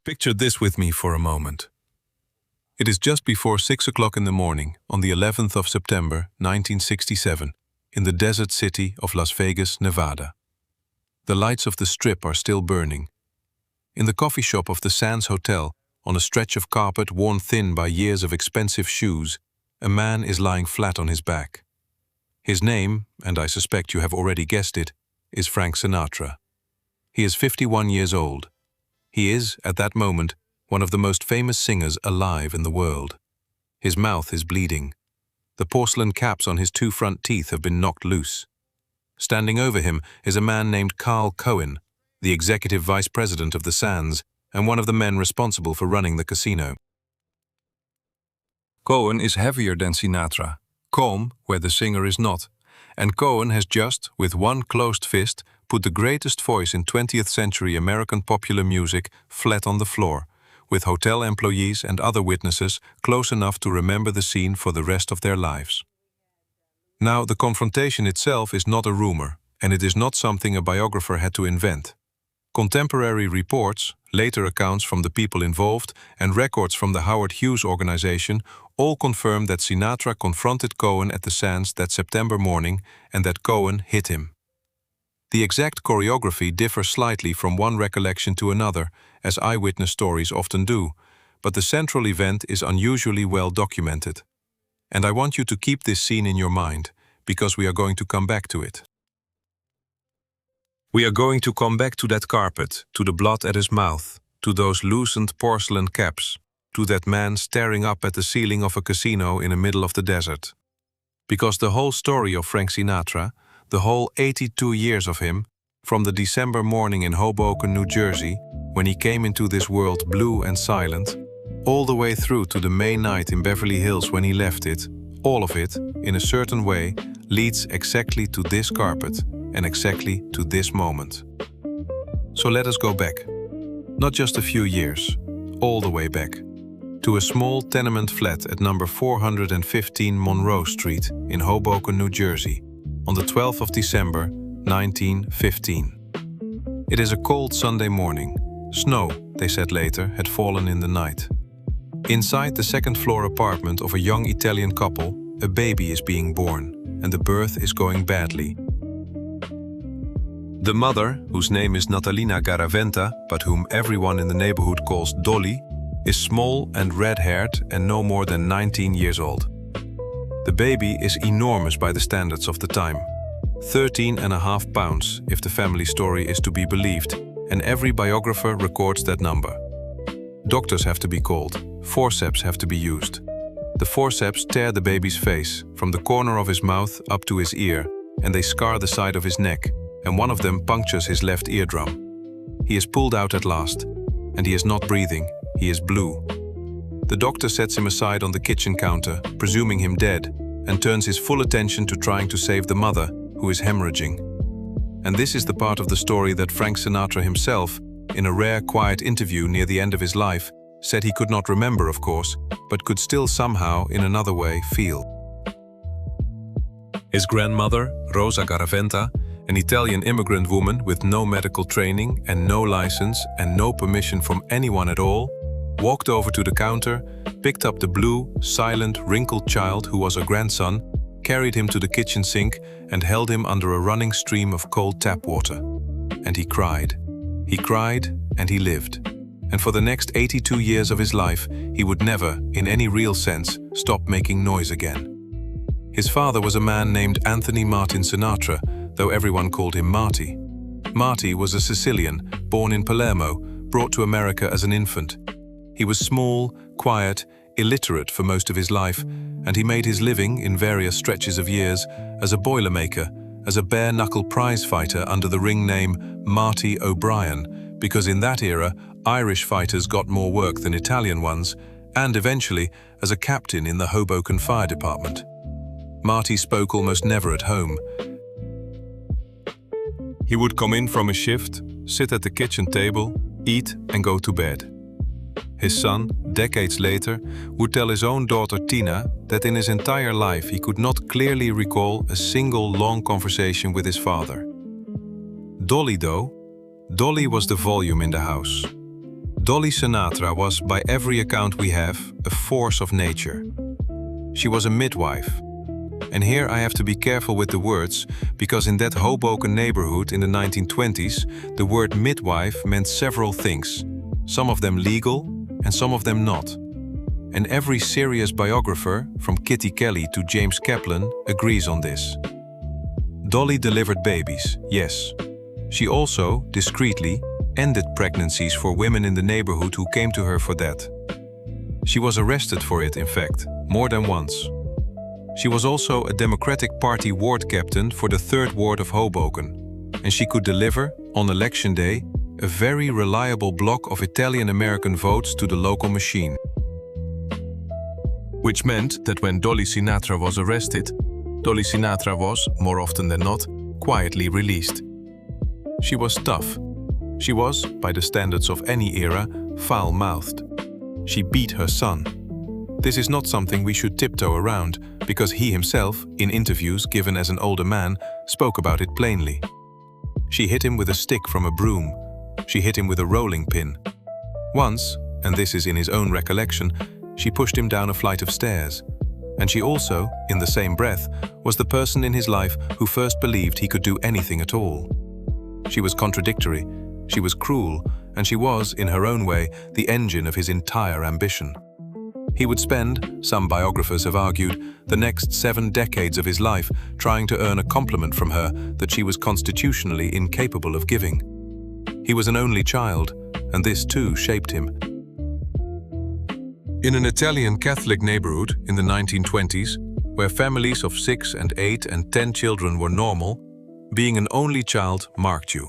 Picture this with me for a moment. It is just before 6 o'clock in the morning on the 11th of September 1967 in the desert city of Las Vegas, Nevada. The lights of the Strip are still burning. In the coffee shop of the Sands Hotel, on a stretch of carpet worn thin by years of expensive shoes, a man is lying flat on his back. His name, and I suspect you have already guessed it, is Frank Sinatra. He is 51 years old. He is, at that moment, one of the most famous singers alive in the world. His mouth is bleeding. The porcelain caps on his two front teeth have been knocked loose. Standing over him is a man named Carl Cohen, the executive vice president of the Sands and one of the men responsible for running the casino. Cohen is heavier than Sinatra, calm where the singer is not, and Cohen has just, with one closed fist, put the greatest voice in 20th century American popular music flat on the floor, with hotel employees and other witnesses close enough to remember the scene for the rest of their lives. Now, the confrontation itself is not a rumor, and it is not something a biographer had to invent. Contemporary reports, later accounts from the people involved, and records from the Howard Hughes organization all confirm that Sinatra confronted Cohen at the Sands that September morning and that Cohen hit him. The exact choreography differs slightly from one recollection to another, as eyewitness stories often do, but the central event is unusually well documented. And I want you to keep this scene in your mind, because we are going to come back to it. We are going to come back to that carpet, to the blood at his mouth, to those loosened porcelain caps, to that man staring up at the ceiling of a casino in the middle of the desert. Because the whole story of Frank Sinatra, the whole 82 years of him, from the December morning in Hoboken, New Jersey, when he came into this world blue and silent, all the way through to the May night in Beverly Hills when he left it, all of it, in a certain way, leads exactly to this carpet and exactly to this moment. So let us go back. Not just a few years, all the way back, to a small tenement flat at number 415 Monroe Street in Hoboken, New Jersey, on the 12th of December, 1915. It is a cold Sunday morning. Snow, they said later, had fallen in the night. Inside the second-floor apartment of a young Italian couple, a baby is being born, and the birth is going badly. The mother, whose name is Natalina Garaventa, but whom everyone in the neighborhood calls Dolly, is small and red-haired and no more than 19 years old. The baby is enormous by the standards of the time. 13.5 pounds, if the family story is to be believed, and every biographer records that number. Doctors have to be called, forceps have to be used. The forceps tear the baby's face, from the corner of his mouth up to his ear, and they scar the side of his neck, and one of them punctures his left eardrum. He is pulled out at last, and he is not breathing, he is blue. The doctor sets him aside on the kitchen counter, presuming him dead, and turns his full attention to trying to save the mother, who is hemorrhaging. And this is the part of the story that Frank Sinatra himself, in a rare quiet interview near the end of his life, said he could not remember, of course, but could still somehow, in another way, feel. His grandmother, Rosa Garaventa, an Italian immigrant woman with no medical training and no license and no permission from anyone at all, walked over to the counter, picked up the blue, silent, wrinkled child who was her grandson, carried him to the kitchen sink and held him under a running stream of cold tap water. And he cried. He cried and he lived. And for the next 82 years of his life, he would never, in any real sense, stop making noise again. His father was a man named Anthony Martin Sinatra, though everyone called him Marty. Marty was a Sicilian, born in Palermo, brought to America as an infant. He was small, quiet, illiterate for most of his life, and he made his living, in various stretches of years, as a boilermaker, as a bare-knuckle prize fighter under the ring name Marty O'Brien, because in that era, Irish fighters got more work than Italian ones, and eventually as a captain in the Hoboken Fire Department. Marty spoke almost never at home. He would come in from a shift, sit at the kitchen table, eat and go to bed. His son, decades later, would tell his own daughter Tina that in his entire life he could not clearly recall a single long conversation with his father. Dolly, though, Dolly was the volume in the house. Dolly Sinatra was, by every account we have, a force of nature. She was a midwife. And here I have to be careful with the words, because in that Hoboken neighborhood in the 1920s, the word midwife meant several things, some of them legal and some of them not. And every serious biographer, from Kitty Kelly to James Kaplan, agrees on this. Dolly delivered babies, yes. She also, discreetly, ended pregnancies for women in the neighborhood who came to her for that. She was arrested for it, in fact, more than once. She was also a Democratic Party ward captain for the 3rd Ward of Hoboken, and she could deliver, on election day, a very reliable block of Italian-American votes to the local machine. Which meant that when Dolly Sinatra was arrested, Dolly Sinatra was, more often than not, quietly released. She was tough. She was, by the standards of any era, foul-mouthed. She beat her son. This is not something we should tiptoe around, because he himself, in interviews given as an older man, spoke about it plainly. She hit him with a stick from a broom. She hit him with a rolling pin. Once, and this is in his own recollection, she pushed him down a flight of stairs. And she also, in the same breath, was the person in his life who first believed he could do anything at all. She was contradictory, she was cruel, and she was, in her own way, the engine of his entire ambition. He would spend, some biographers have argued, the next 7 decades of his life trying to earn a compliment from her that she was constitutionally incapable of giving. He was an only child, and this too shaped him. In an Italian Catholic neighborhood in the 1920s, where families of 6 and 8 and 10 children were normal, being an only child marked you.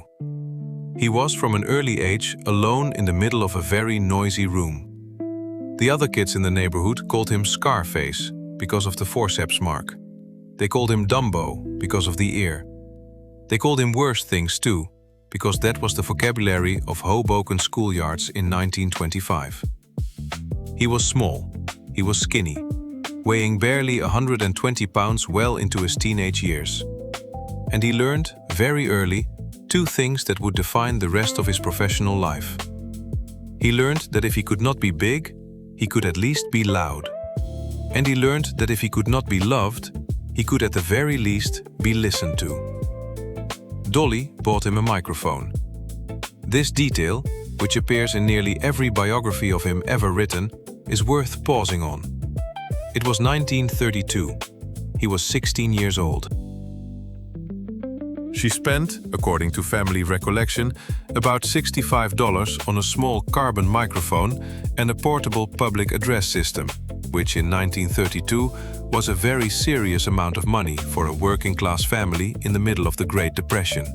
He was from an early age alone in the middle of a very noisy room. The other kids in the neighborhood called him Scarface because of the forceps mark. They called him Dumbo because of the ear. They called him worse things too, because that was the vocabulary of Hoboken schoolyards in 1925. He was small, he was skinny, weighing barely 120 pounds well into his teenage years. And he learned, very early, 2 things that would define the rest of his professional life. He learned that if he could not be big, he could at least be loud. And he learned that if he could not be loved, he could at the very least be listened to. Dolly bought him a microphone. This detail, which appears in nearly every biography of him ever written, is worth pausing on. It was 1932. He was 16 years old. She spent, according to family recollection, about $65 on a small carbon microphone and a portable public address system, which in 1932 was a very serious amount of money for a working-class family in the middle of the Great Depression.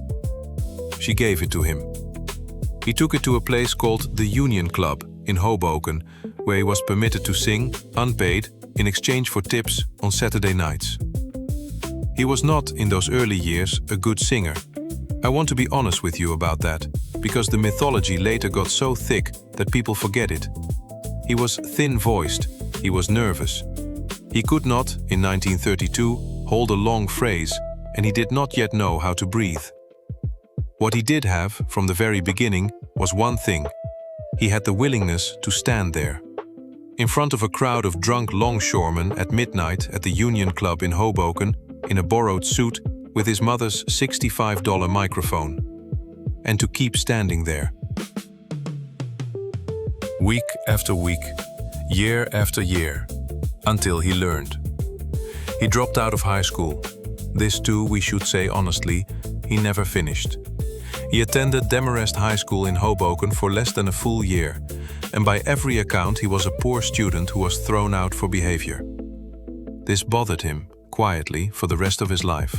She gave it to him. He took it to a place called the Union Club in Hoboken, where he was permitted to sing, unpaid, in exchange for tips on Saturday nights. He was not, in those early years, a good singer. I want to be honest with you about that, because the mythology later got so thick that people forget it. He was thin-voiced, he was nervous. He could not, in 1932, hold a long phrase, and he did not yet know how to breathe. What he did have, from the very beginning, was one thing. He had the willingness to stand there. In front of a crowd of drunk longshoremen at midnight at the Union Club in Hoboken, in a borrowed suit, with his mother's $65 microphone. And to keep standing there. Week after week, year after year, until he learned. He dropped out of high school. This too, we should say honestly, he never finished. He attended Demarest High School in Hoboken for less than a full year, and by every account he was a poor student who was thrown out for behavior. This bothered him, quietly, for the rest of his life.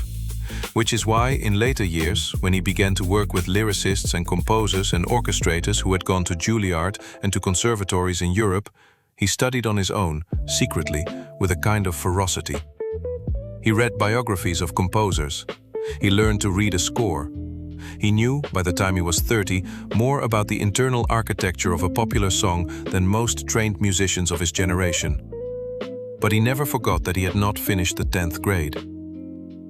Which is why, in later years, when he began to work with lyricists and composers and orchestrators who had gone to Juilliard and to conservatories in Europe, he studied on his own, secretly, with a kind of ferocity. He read biographies of composers. He learned to read a score. He knew, by the time he was 30, more about the internal architecture of a popular song than most trained musicians of his generation. But he never forgot that he had not finished the 10th grade.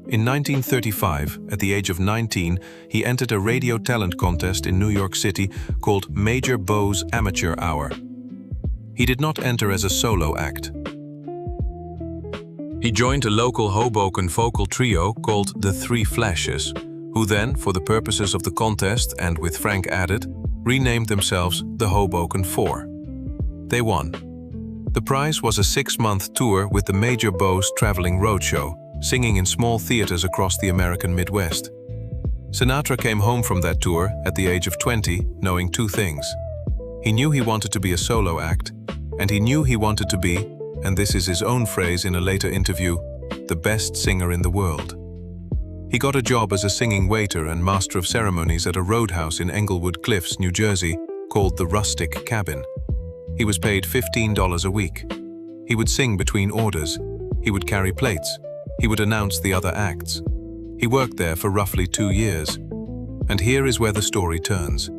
In 1935, at the age of 19, he entered a radio talent contest in New York City called Major Beau's Amateur Hour. He did not enter as a solo act. He joined a local Hoboken vocal trio called the Three Flashes, who then, for the purposes of the contest and with Frank added, renamed themselves the Hoboken Four. They won. The prize was a 6-month tour with the Major Beau's traveling roadshow, singing in small theaters across the American Midwest. Sinatra came home from that tour at the age of 20, knowing two things. He knew he wanted to be a solo act, and he knew he wanted to be, and this is his own phrase in a later interview, the best singer in the world. He got a job as a singing waiter and master of ceremonies at a roadhouse in Englewood Cliffs, New Jersey, called the Rustic Cabin. He was paid $15 a week. He would sing between orders. He would carry plates. He would announce the other acts. He worked there for roughly 2 years. And here is where the story turns.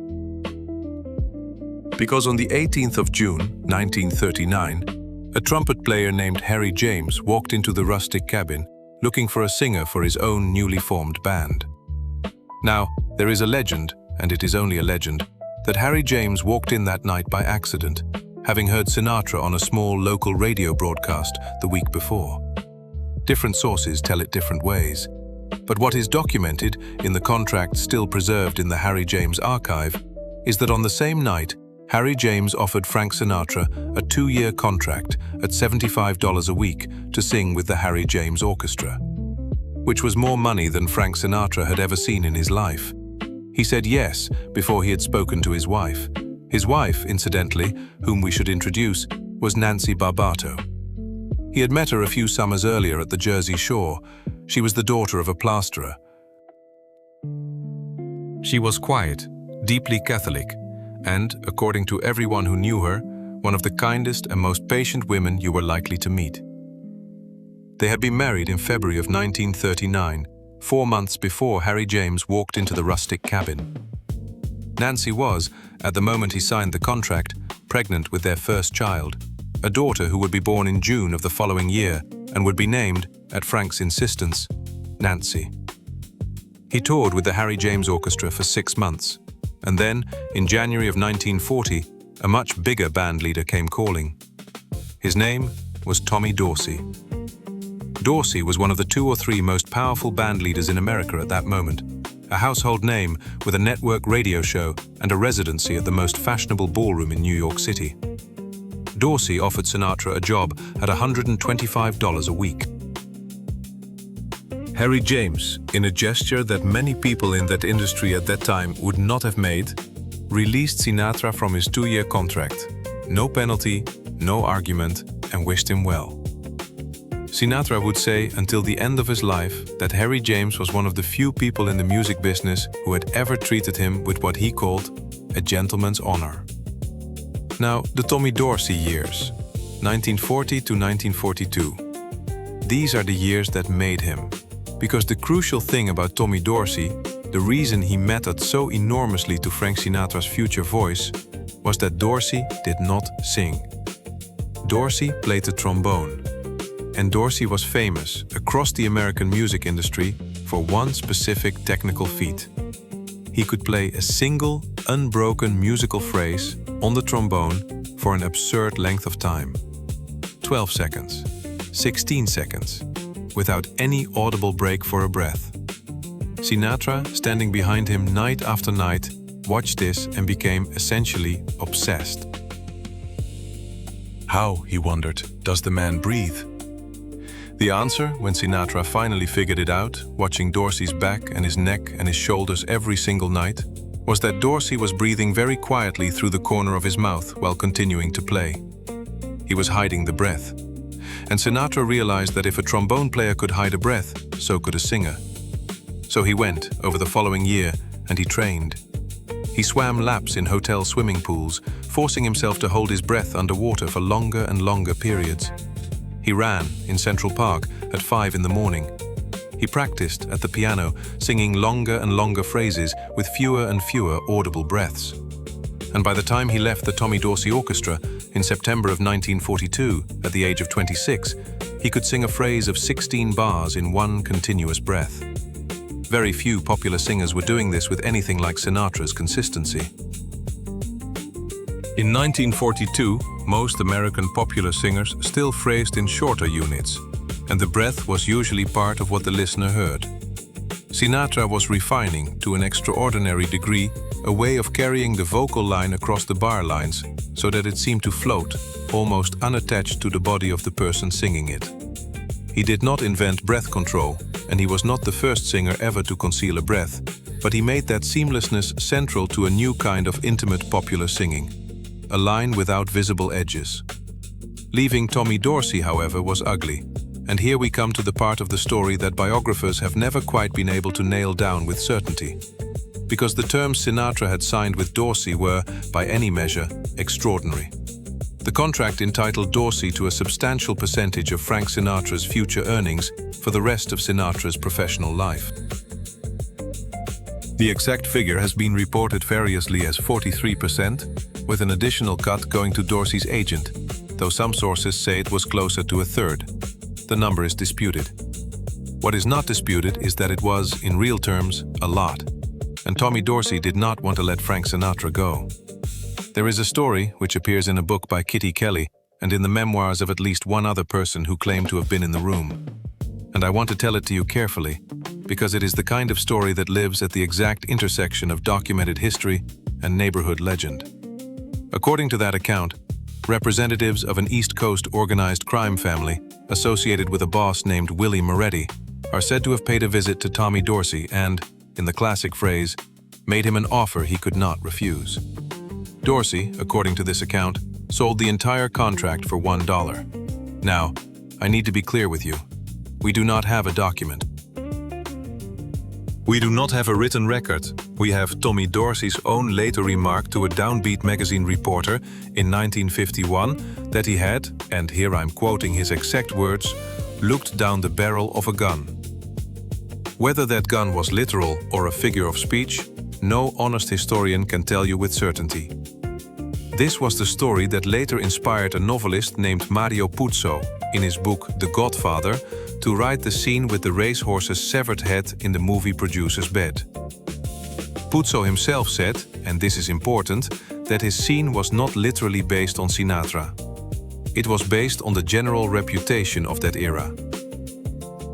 Because on the 18th of June, 1939, a trumpet player named Harry James walked into the Rustic Cabin looking for a singer for his own newly formed band. Now, there is a legend, and it is only a legend, that Harry James walked in that night by accident, having heard Sinatra on a small local radio broadcast the week before. Different sources tell it different ways, but what is documented in the contract still preserved in the Harry James archive is that on the same night, Harry James offered Frank Sinatra a 2-year contract at $75 a week to sing with the Harry James Orchestra, which was more money than Frank Sinatra had ever seen in his life. He said yes before he had spoken to his wife. His wife, incidentally, whom we should introduce, was Nancy Barbato. He had met her a few summers earlier at the Jersey Shore. She was the daughter of a plasterer. She was quiet, deeply Catholic, and, according to everyone who knew her, one of the kindest and most patient women you were likely to meet. They had been married in February of 1939, 4 months before Harry James walked into the Rustic Cabin. Nancy was, at the moment he signed the contract, pregnant with their first child, a daughter who would be born in June of the following year and would be named, at Frank's insistence, Nancy. He toured with the Harry James Orchestra for 6 months, and then, in January of 1940, a much bigger band leader came calling. His name was Tommy Dorsey. Dorsey was one of the 2 or 3 most powerful band leaders in America at that moment, a household name with a network radio show and a residency at the most fashionable ballroom in New York City. Dorsey offered Sinatra a job at $125 a week. Harry James, in a gesture that many people in that industry at that time would not have made, released Sinatra from his 2-year contract, no penalty, no argument, and wished him well. Sinatra would say until the end of his life that Harry James was one of the few people in the music business who had ever treated him with what he called a gentleman's honor. Now, the Tommy Dorsey years, 1940 to 1942. These are the years that made him. Because the crucial thing about Tommy Dorsey, the reason he mattered so enormously to Frank Sinatra's future voice, was that Dorsey did not sing. Dorsey played the trombone. And Dorsey was famous across the American music industry for one specific technical feat. He could play a single, unbroken musical phrase on the trombone for an absurd length of time. 12 seconds, 16 seconds, without any audible break for a breath. Sinatra, standing behind him night after night, watched this and became essentially obsessed. How, he wondered, does the man breathe? The answer, when Sinatra finally figured it out, watching Dorsey's back and his neck and his shoulders every single night, was that Dorsey was breathing very quietly through the corner of his mouth while continuing to play. He was hiding the breath. And Sinatra realized that if a trombone player could hide a breath, so could a singer. So he went, over the following year, and he trained. He swam laps in hotel swimming pools, forcing himself to hold his breath underwater for longer and longer periods. He ran in Central Park at 5 in the morning. He practiced at the piano, singing longer and longer phrases with fewer and fewer audible breaths. And by the time he left the Tommy Dorsey Orchestra in September of 1942, at the age of 26, He could sing a phrase of 16 bars in one continuous breath. Very few popular singers were doing this with anything like Sinatra's consistency. In 1942, most American popular singers still phrased in shorter units, and the breath was usually part of what the listener heard. Sinatra was refining, to an extraordinary degree, a way of carrying the vocal line across the bar lines so that it seemed to float, almost unattached to the body of the person singing it. He did not invent breath control, and he was not the first singer ever to conceal a breath, but he made that seamlessness central to a new kind of intimate popular singing, a line without visible edges. Leaving Tommy Dorsey, however, was ugly, and here we come to the part of the story that biographers have never quite been able to nail down with certainty. Because the terms Sinatra had signed with Dorsey were, by any measure, extraordinary. The contract entitled Dorsey to a substantial percentage of Frank Sinatra's future earnings for the rest of Sinatra's professional life. The exact figure has been reported variously as 43%, with an additional cut going to Dorsey's agent, though some sources say it was closer to a third. The number is disputed. What is not disputed is that it was, in real terms, a lot, and Tommy Dorsey did not want to let Frank Sinatra go. There is a story, which appears in a book by Kitty Kelly and in the memoirs of at least one other person who claimed to have been in the room. And I want to tell it to you carefully, because it is the kind of story that lives at the exact intersection of documented history and neighborhood legend. According to that account, representatives of an East Coast organized crime family associated with a boss named Willie Moretti are said to have paid a visit to Tommy Dorsey and, in the classic phrase, made him an offer he could not refuse. Dorsey, according to this account, sold the entire contract for $1. Now, I need to be clear with you. We do not have a document. We do not have a written record. We have Tommy Dorsey's own later remark to a Downbeat magazine reporter in 1951 that he had, and here I'm quoting his exact words, looked down the barrel of a gun. Whether that gun was literal or a figure of speech, no honest historian can tell you with certainty. This was the story that later inspired a novelist named Mario Puzo, in his book The Godfather, to write the scene with the racehorse's severed head in the movie producer's bed. Puzo himself said, and this is important, that his scene was not literally based on Sinatra. It was based on the general reputation of that era.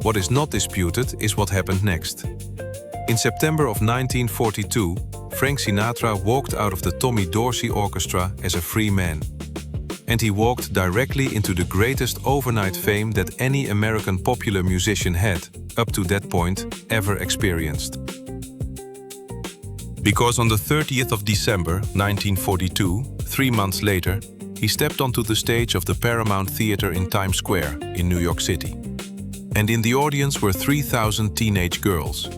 What is not disputed is what happened next. In September of 1942, Frank Sinatra walked out of the Tommy Dorsey Orchestra as a free man. And he walked directly into the greatest overnight fame that any American popular musician had, up to that point, ever experienced. Because on the 30th of December 1942, 3 months later, he stepped onto the stage of the Paramount Theatre in Times Square in New York City. And in the audience were 3,000 teenage girls.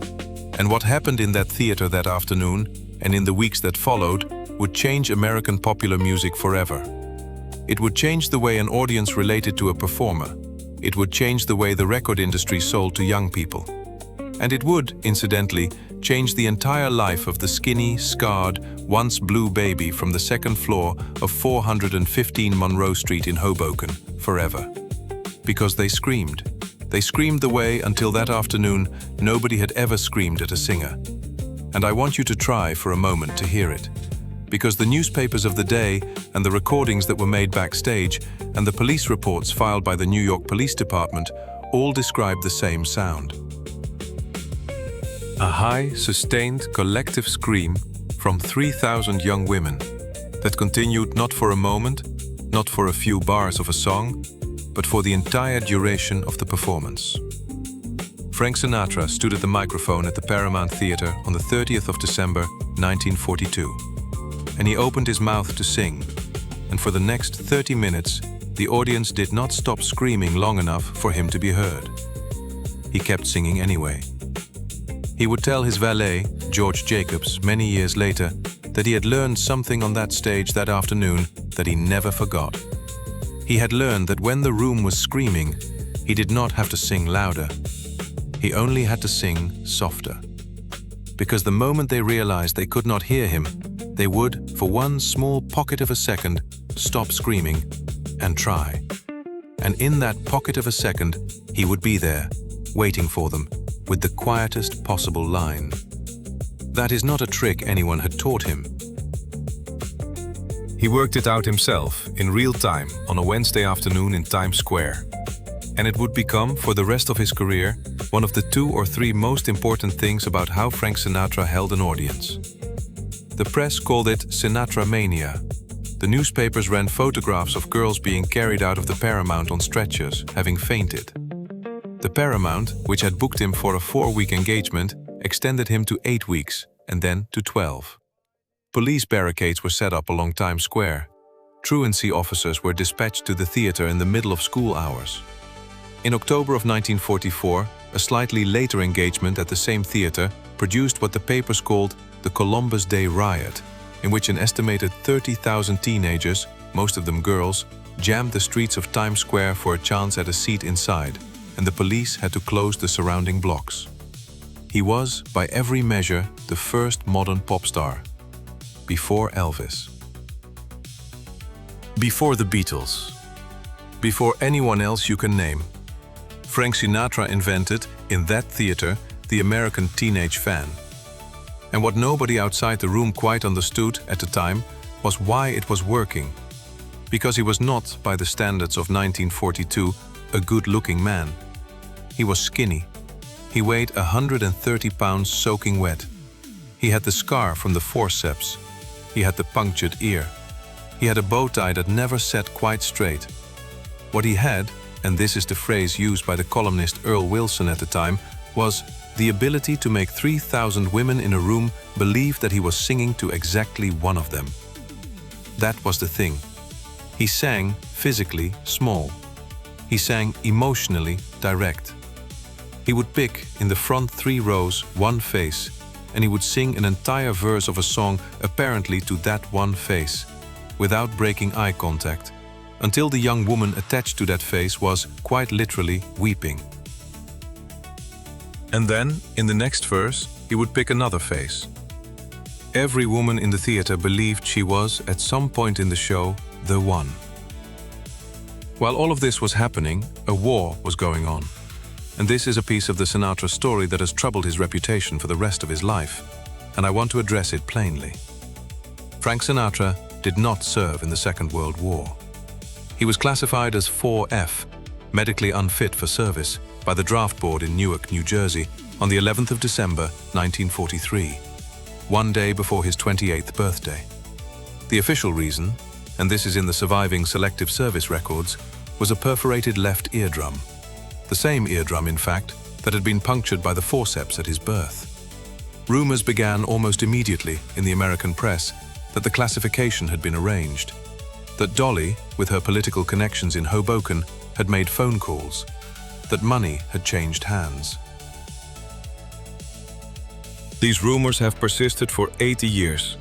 And what happened in that theater that afternoon, and in the weeks that followed, would change American popular music forever. It would change the way an audience related to a performer. It would change the way the record industry sold to young people. And it would, incidentally, change the entire life of the skinny, scarred, once blue baby from the second floor of 415 Monroe Street in Hoboken, forever. Because they screamed. They screamed the way, until that afternoon, nobody had ever screamed at a singer. And I want you to try for a moment to hear it. Because the newspapers of the day and the recordings that were made backstage and the police reports filed by the New York Police Department all describe the same sound. A high, sustained, collective scream from 3,000 young women that continued not for a moment, not for a few bars of a song, but for the entire duration of the performance. Frank Sinatra stood at the microphone at the Paramount Theatre on the 30th of December, 1942. And he opened his mouth to sing, and for the next 30 minutes, the audience did not stop screaming long enough for him to be heard. He kept singing anyway. He would tell his valet, George Jacobs, many years later, that he had learned something on that stage that afternoon that he never forgot. He had learned that when the room was screaming, he did not have to sing louder. He only had to sing softer. Because the moment they realized they could not hear him, they would, for one small pocket of a second, stop screaming and try. and in that pocket of a second, he would be there, waiting for them, with the quietest possible line. That is not a trick anyone had taught him. He worked it out himself, in real time, on a Wednesday afternoon in Times Square. And it would become, for the rest of his career, one of the 2 or 3 most important things about how Frank Sinatra held an audience. The press called it Sinatra Mania. The newspapers ran photographs of girls being carried out of the Paramount on stretchers, having fainted. The Paramount, which had booked him for a 4-week engagement, extended him to 8 weeks, and then to 12. Police barricades were set up along Times Square. Truancy officers were dispatched to the theater in the middle of school hours. In October of 1944, a slightly later engagement at the same theater produced what the papers called the Columbus Day Riot, in which an estimated 30,000 teenagers, most of them girls, jammed the streets of Times Square for a chance at a seat inside, and the police had to close the surrounding blocks. He was, by every measure, the first modern pop star. Before Elvis. Before the Beatles. Before anyone else you can name. Frank Sinatra invented, in that theater, the American teenage fan. And what nobody outside the room quite understood at the time was why it was working. Because he was not, by the standards of 1942, a good-looking man. He was skinny. He weighed 130 pounds soaking wet. He had the scar from the forceps. He had the punctured ear. He had a bow tie that never sat quite straight. What he had, and this is the phrase used by the columnist Earl Wilson at the time, was the ability to make 3,000 women in a room believe that he was singing to exactly one of them. That was the thing. He sang physically small. He sang emotionally direct. He would pick in the front 3 rows one face, and he would sing an entire verse of a song apparently to that one face, without breaking eye contact, until the young woman attached to that face was, quite literally, weeping. And then, in the next verse, he would pick another face. Every woman in the theater believed she was, at some point in the show, the one. While all of this was happening, a war was going on. And this is a piece of the Sinatra story that has troubled his reputation for the rest of his life, and I want to address it plainly. Frank Sinatra did not serve in the Second World War. He was classified as 4F, medically unfit for service, by the draft board in Newark, New Jersey, on the 11th of December, 1943, one day before his 28th birthday. The official reason, and this is in the surviving selective service records, was a perforated left eardrum. The same eardrum, in fact, that had been punctured by the forceps at his birth. Rumors began almost immediately in the American press that the classification had been arranged, that Dolly, with her political connections in Hoboken, had made phone calls, that money had changed hands. These rumors have persisted for 80 years,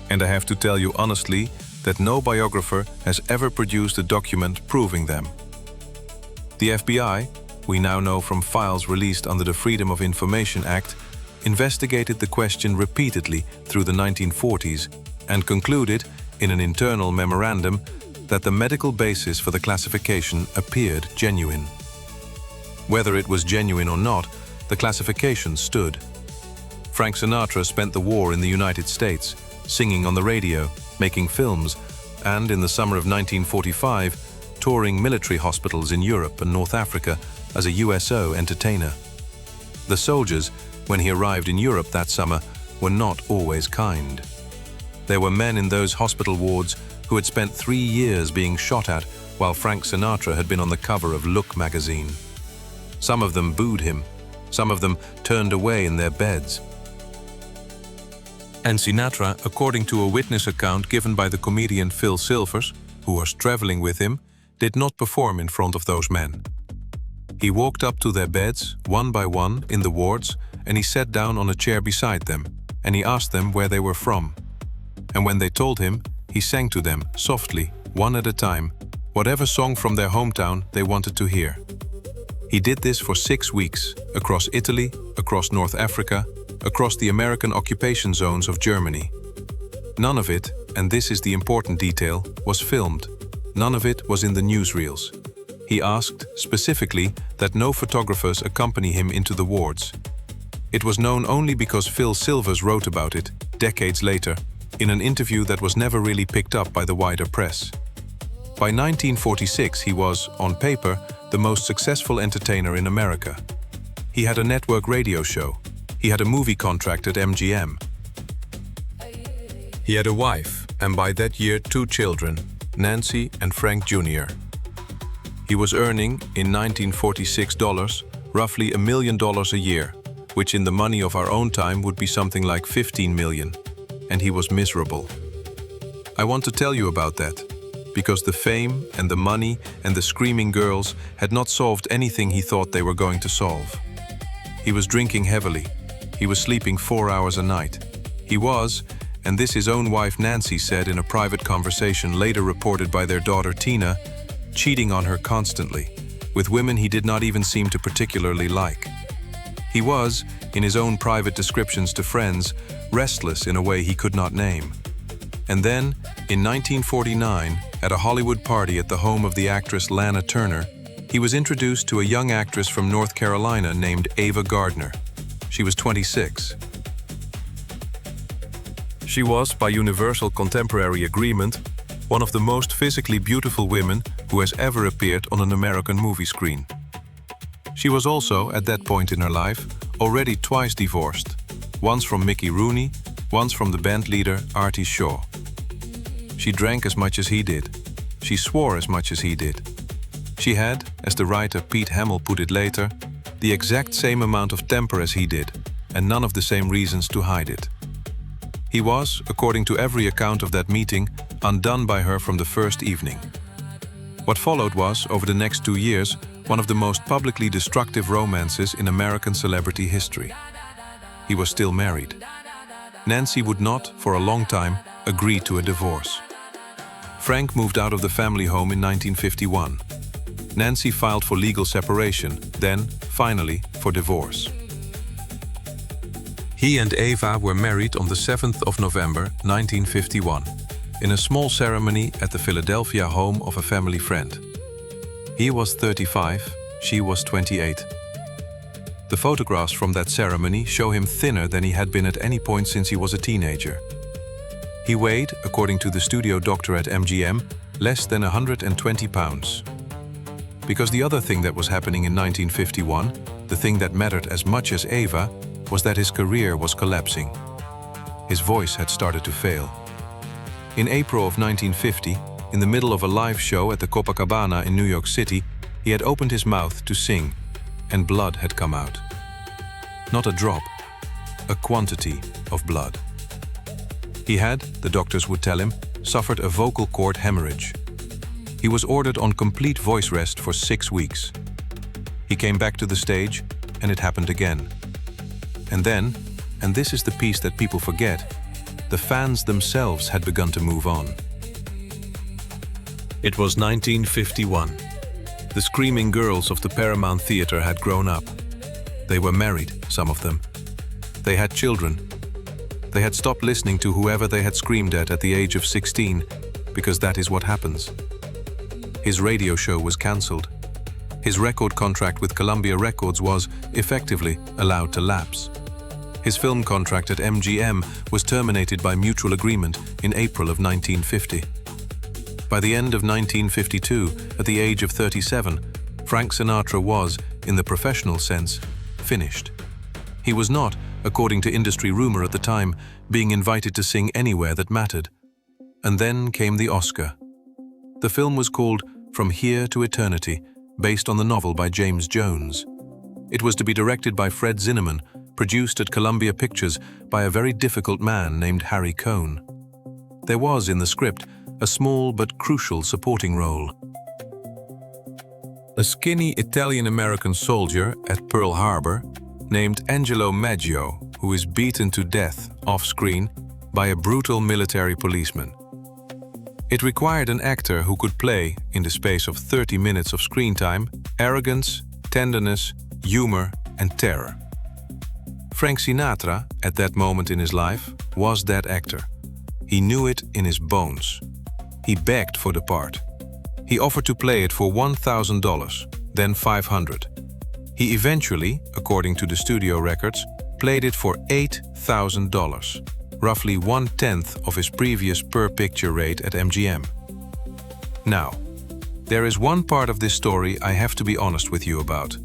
and I have to tell you honestly that no biographer has ever produced a document proving them. The FBI, we now know from files released under the Freedom of Information Act, investigated the question repeatedly through the 1940s and concluded, in an internal memorandum, that the medical basis for the classification appeared genuine. Whether it was genuine or not, the classification stood. Frank Sinatra spent the war in the United States, singing on the radio, making films, and in the summer of 1945, touring military hospitals in Europe and North Africa as a USO entertainer. The soldiers, when he arrived in Europe that summer, were not always kind. There were men in those hospital wards who had spent 3 years being shot at while Frank Sinatra had been on the cover of Look magazine. Some of them booed him. Some of them turned away in their beds. And Sinatra, according to a witness account given by the comedian Phil Silvers, who was traveling with him, did not perform in front of those men. He walked up to their beds, one by one, in the wards, and he sat down on a chair beside them, and he asked them where they were from. And when they told him, he sang to them, softly, one at a time, whatever song from their hometown they wanted to hear. He did this for 6 weeks, across Italy, across North Africa, across the American occupation zones of Germany. None of it, and this is the important detail, was filmed. None of it was in the newsreels. He asked, specifically, that no photographers accompany him into the wards. It was known only because Phil Silvers wrote about it, decades later, in an interview that was never really picked up by the wider press. By 1946, he was, on paper, the most successful entertainer in America. He had a network radio show. He had a movie contract at MGM. He had a wife, and by that year 2 children, Nancy and Frank Jr. He was earning, in 1946 dollars, roughly $1 million a year, which in the money of our own time would be something like 15 million, and he was miserable. I want to tell you about that, because the fame and the money and the screaming girls had not solved anything he thought they were going to solve. He was drinking heavily. He was sleeping 4 hours a night. He was, and this his own wife Nancy said in a private conversation later reported by their daughter Tina, cheating on her constantly, with women he did not even seem to particularly like. He was, in his own private descriptions to friends, restless in a way he could not name. And then, in 1949, at a Hollywood party at the home of the actress Lana Turner, he was introduced to a young actress from North Carolina named Ava Gardner. She was 26. She was, by universal contemporary agreement, one of the most physically beautiful women who has ever appeared on an American movie screen. She was also, at that point in her life, already twice divorced, once from Mickey Rooney, once from the band leader Artie Shaw. She drank as much as he did. She swore as much as he did. She had, as the writer Pete Hamill put it later, the exact same amount of temper as he did, and none of the same reasons to hide it. He was, according to every account of that meeting, undone by her from the first evening. What followed was, over the next 2 years, one of the most publicly destructive romances in American celebrity history. He was still married. Nancy would not, for a long time, agree to a divorce. Frank moved out of the family home in 1951. Nancy filed for legal separation, then, finally, for divorce. He and Ava were married on the 7th of November, 1951, in a small ceremony at the Philadelphia home of a family friend. He was 35, she was 28. The photographs from that ceremony show him thinner than he had been at any point since he was a teenager. He weighed, according to the studio doctor at MGM, less than 120 pounds. Because the other thing that was happening in 1951, the thing that mattered as much as Ava, was that his career was collapsing. His voice had started to fail. In April of 1950, in the middle of a live show at the Copacabana in New York City, he had opened his mouth to sing, and blood had come out. Not a drop, a quantity of blood. He had, the doctors would tell him, suffered a vocal cord hemorrhage. He was ordered on complete voice rest for 6 weeks. He came back to the stage, and it happened again. And then, and this is the piece that people forget, the fans themselves had begun to move on. It was 1951. The screaming girls of the Paramount Theatre had grown up. They were married, some of them. They had children. They had stopped listening to whoever they had screamed at the age of 16, because that is what happens. His radio show was cancelled. His record contract with Columbia Records was, effectively, allowed to lapse. His film contract at MGM was terminated by mutual agreement in April of 1950. By the end of 1952, at the age of 37, Frank Sinatra was, in the professional sense, finished. He was not, according to industry rumor at the time, being invited to sing anywhere that mattered. And then came the Oscar. The film was called From Here to Eternity, based on the novel by James Jones. It was to be directed by Fred Zinnemann, produced at Columbia Pictures by a very difficult man named Harry Cohn. There was, in the script, a small but crucial supporting role. A skinny Italian-American soldier at Pearl Harbor named Angelo Maggio, who is beaten to death off-screen by a brutal military policeman. It required an actor who could play, in the space of 30 minutes of screen time, arrogance, tenderness, humor, and terror. Frank Sinatra, at that moment in his life, was that actor. He knew it in his bones. He begged for the part. He offered to play it for $1,000, then $500. He eventually, according to the studio records, played it for $8,000, roughly 1/10 of his previous per-picture rate at MGM. Now, there is one part of this story I have to be honest with you about,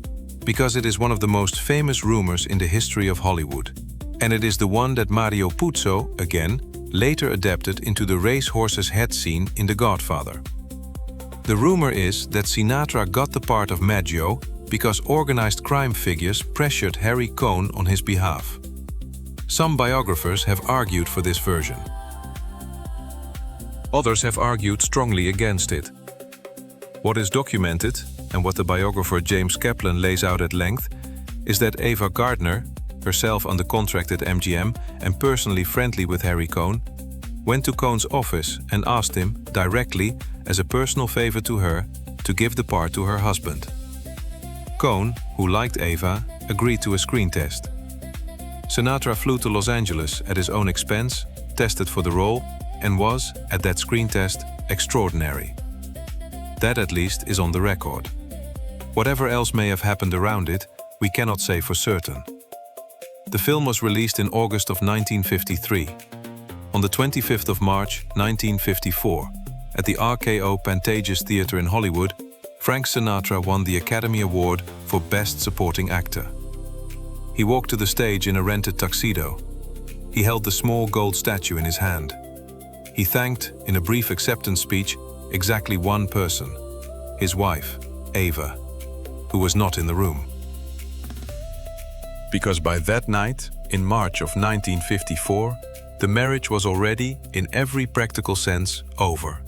because it is one of the most famous rumors in the history of Hollywood, and it is the one that Mario Puzo, again, later adapted into the racehorse's head scene in The Godfather. The rumor is that Sinatra got the part of Maggio because organized crime figures pressured Harry Cohen on his behalf. Some biographers have argued for this version. Others have argued strongly against it. What is documented, and what the biographer James Kaplan lays out at length, is that Ava Gardner, herself under contract at MGM and personally friendly with Harry Cohen, went to Cohen's office and asked him, directly, as a personal favor to her, to give the part to her husband. Cohen, who liked Ava, agreed to a screen test. Sinatra flew to Los Angeles at his own expense, tested for the role, and was, at that screen test, extraordinary. That at least is on the record. Whatever else may have happened around it, we cannot say for certain. The film was released in August of 1953. On the 25th of March, 1954, at the RKO Pantages Theatre in Hollywood, Frank Sinatra won the Academy Award for Best Supporting Actor. He walked to the stage in a rented tuxedo. He held the small gold statue in his hand. He thanked, in a brief acceptance speech, exactly one person, his wife, Ava, who was not in the room. Because by that night, in March of 1954, the marriage was already, in every practical sense, over.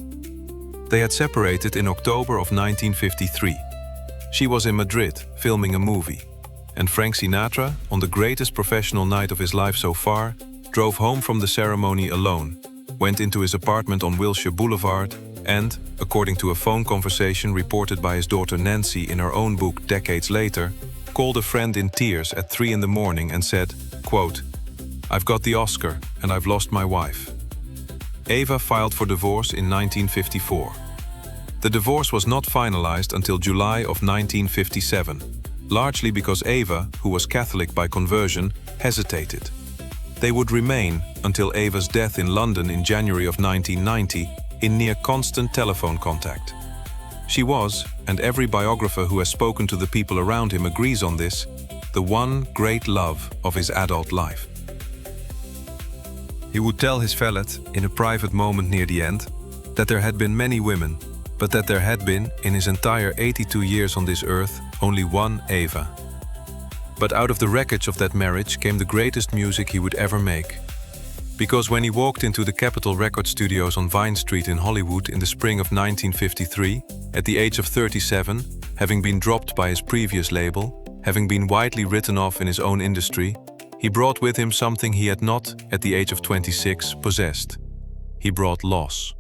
They had separated in October of 1953. She was in Madrid, filming a movie, and Frank Sinatra, on the greatest professional night of his life so far, drove home from the ceremony alone, went into his apartment on Wilshire Boulevard, and, according to a phone conversation reported by his daughter Nancy in her own book decades later, called a friend in tears at 3 in the morning and said, quote, "I've got the Oscar and I've lost my wife." Ava filed for divorce in 1954. The divorce was not finalized until July of 1957, largely because Ava, who was Catholic by conversion, hesitated. They would remain until Ava's death in London in January of 1990 in near constant telephone contact. She was, and every biographer who has spoken to the people around him agrees on this, the one great love of his adult life. He would tell his valet, in a private moment near the end, that there had been many women, but that there had been, in his entire 82 years on this earth, only one Ava. But out of the wreckage of that marriage came the greatest music he would ever make. Because when he walked into the Capitol Record Studios on Vine Street in Hollywood in the spring of 1953, at the age of 37, having been dropped by his previous label, having been widely written off in his own industry, he brought with him something he had not, at the age of 26, possessed. He brought loss.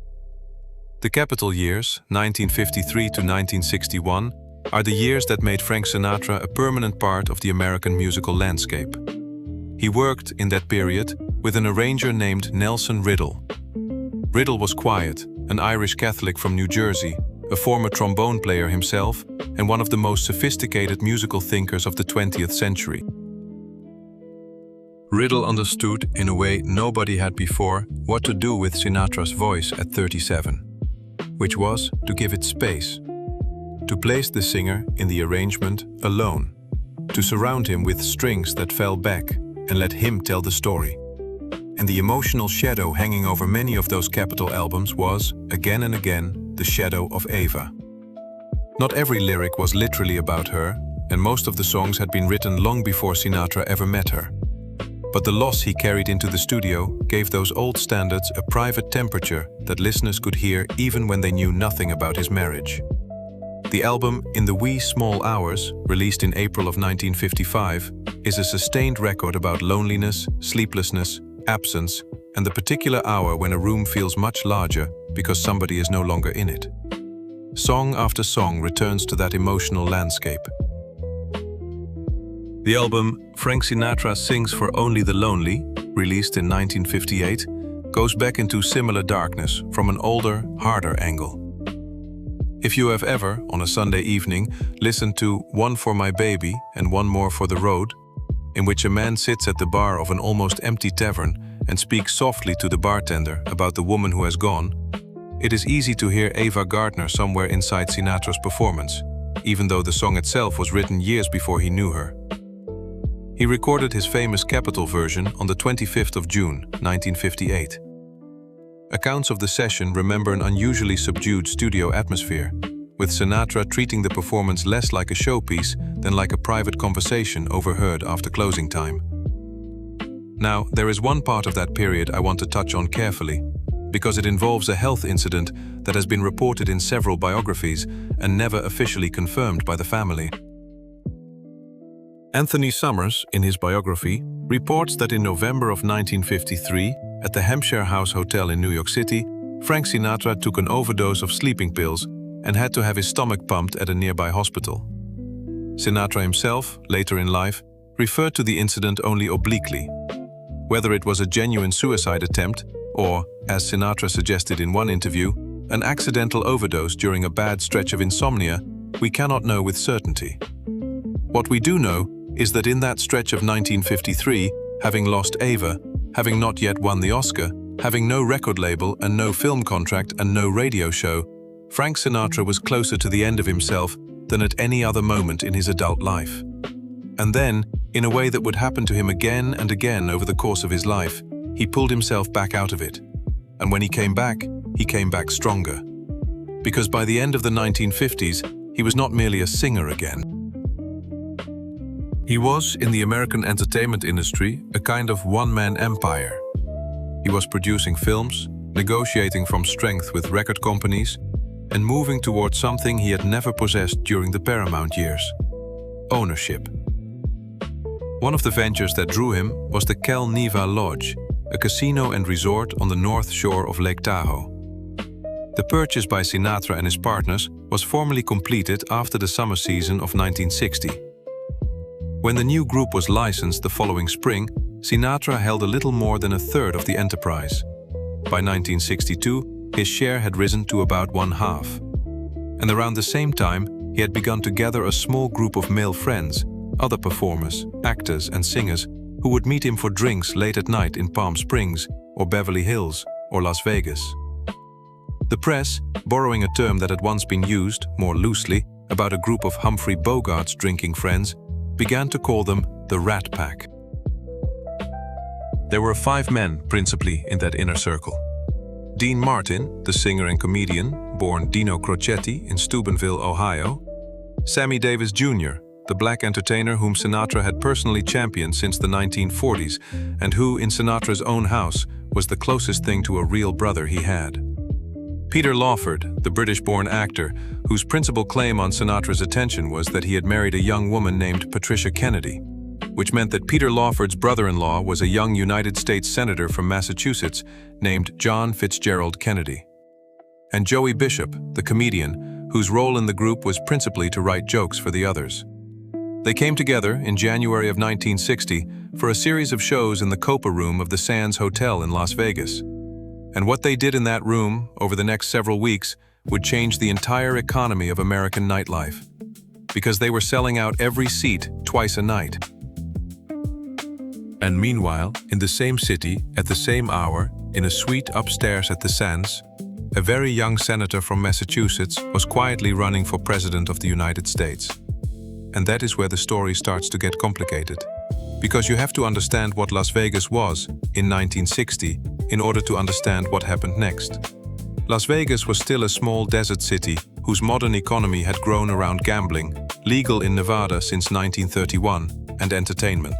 The Capitol years, 1953 to 1961, are the years that made Frank Sinatra a permanent part of the American musical landscape. He worked, in that period, with an arranger named Nelson Riddle. Riddle was quiet, an Irish Catholic from New Jersey, a former trombone player himself, and one of the most sophisticated musical thinkers of the 20th century. Riddle understood, in a way nobody had before, what to do with Sinatra's voice at 37, which was to give it space, to place the singer in the arrangement alone, to surround him with strings that fell back and let him tell the story. And the emotional shadow hanging over many of those Capitol albums was, again and again, the shadow of Ava. Not every lyric was literally about her, and most of the songs had been written long before Sinatra ever met her. But the loss he carried into the studio gave those old standards a private temperature that listeners could hear even when they knew nothing about his marriage. The album In the Wee Small Hours, released in April of 1955, is a sustained record about loneliness, sleeplessness, absence, and the particular hour when a room feels much larger because somebody is no longer in it. Song after song returns to that emotional landscape. The album Frank Sinatra Sings for Only the Lonely, released in 1958, goes back into similar darkness from an older, harder angle. If you have ever, on a Sunday evening, listened to One for My Baby and One More for the Road, in which a man sits at the bar of an almost empty tavern and speaks softly to the bartender about the woman who has gone, it is easy to hear Ava Gardner somewhere inside Sinatra's performance, even though the song itself was written years before he knew her. He recorded his famous Capitol version on the 25th of June, 1958. Accounts of the session remember an unusually subdued studio atmosphere, with Sinatra treating the performance less like a showpiece than like a private conversation overheard after closing time. Now, there is one part of that period I want to touch on carefully, because it involves a health incident that has been reported in several biographies and never officially confirmed by the family. Anthony Summers, in his biography, reports that in November of 1953, at the Hampshire House Hotel in New York City, Frank Sinatra took an overdose of sleeping pills and had to have his stomach pumped at a nearby hospital. Sinatra himself, later in life, referred to the incident only obliquely. Whether it was a genuine suicide attempt or, as Sinatra suggested in one interview, an accidental overdose during a bad stretch of insomnia, we cannot know with certainty. What we do know is that in that stretch of 1953, having lost Ava, having not yet won the Oscar, having no record label and no film contract and no radio show, Frank Sinatra was closer to the end of himself than at any other moment in his adult life. And then, in a way that would happen to him again and again over the course of his life, he pulled himself back out of it. And when he came back stronger. Because by the end of the 1950s, he was not merely a singer again. He was, in the American entertainment industry, a kind of one-man empire. He was producing films, negotiating from strength with record companies, and moving towards something he had never possessed during the Paramount years: ownership. One of the ventures that drew him was the Cal Neva Lodge, a casino and resort on the north shore of Lake Tahoe. The purchase by Sinatra and his partners was formally completed after the summer season of 1960. When the new group was licensed the following spring, Sinatra held a little more than a third of the enterprise. By 1962, his share had risen to about 1/2. And around the same time, he had begun to gather a small group of male friends, other performers, actors and singers, who would meet him for drinks late at night in Palm Springs, or Beverly Hills, or Las Vegas. The press, borrowing a term that had once been used, more loosely, about a group of Humphrey Bogart's drinking friends, began to call them the Rat Pack. There were 5 men, principally, in that inner circle. Dean Martin, the singer and comedian, born Dino Crocetti in Steubenville, Ohio. Sammy Davis Jr., the black entertainer whom Sinatra had personally championed since the 1940s, and who, in Sinatra's own house, was the closest thing to a real brother he had. Peter Lawford, the British-born actor, whose principal claim on Sinatra's attention was that he had married a young woman named Patricia Kennedy, which meant that Peter Lawford's brother-in-law was a young United States senator from Massachusetts named John Fitzgerald Kennedy. And Joey Bishop, the comedian, whose role in the group was principally to write jokes for the others. They came together in January of 1960 for a series of shows in the Copa Room of the Sands Hotel in Las Vegas. And what they did in that room over the next several weeks would change the entire economy of American nightlife, because they were selling out every seat twice a night. And meanwhile, in the same city, at the same hour, in a suite upstairs at the Sands, a very young senator from Massachusetts was quietly running for President of the United States. And that is where the story starts to get complicated. Because you have to understand what Las Vegas was in 1960 in order to understand what happened next. Las Vegas was still a small desert city whose modern economy had grown around gambling, legal in Nevada since 1931, and entertainment.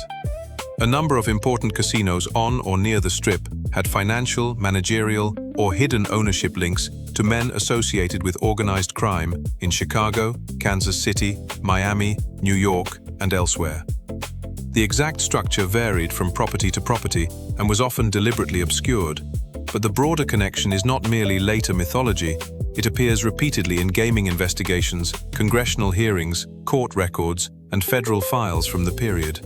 A number of important casinos on or near the Strip had financial, managerial, or hidden ownership links to men associated with organized crime in Chicago, Kansas City, Miami, New York, and elsewhere. The exact structure varied from property to property and was often deliberately obscured, but the broader connection is not merely later mythology, it appears repeatedly in gaming investigations, congressional hearings, court records, and federal files from the period.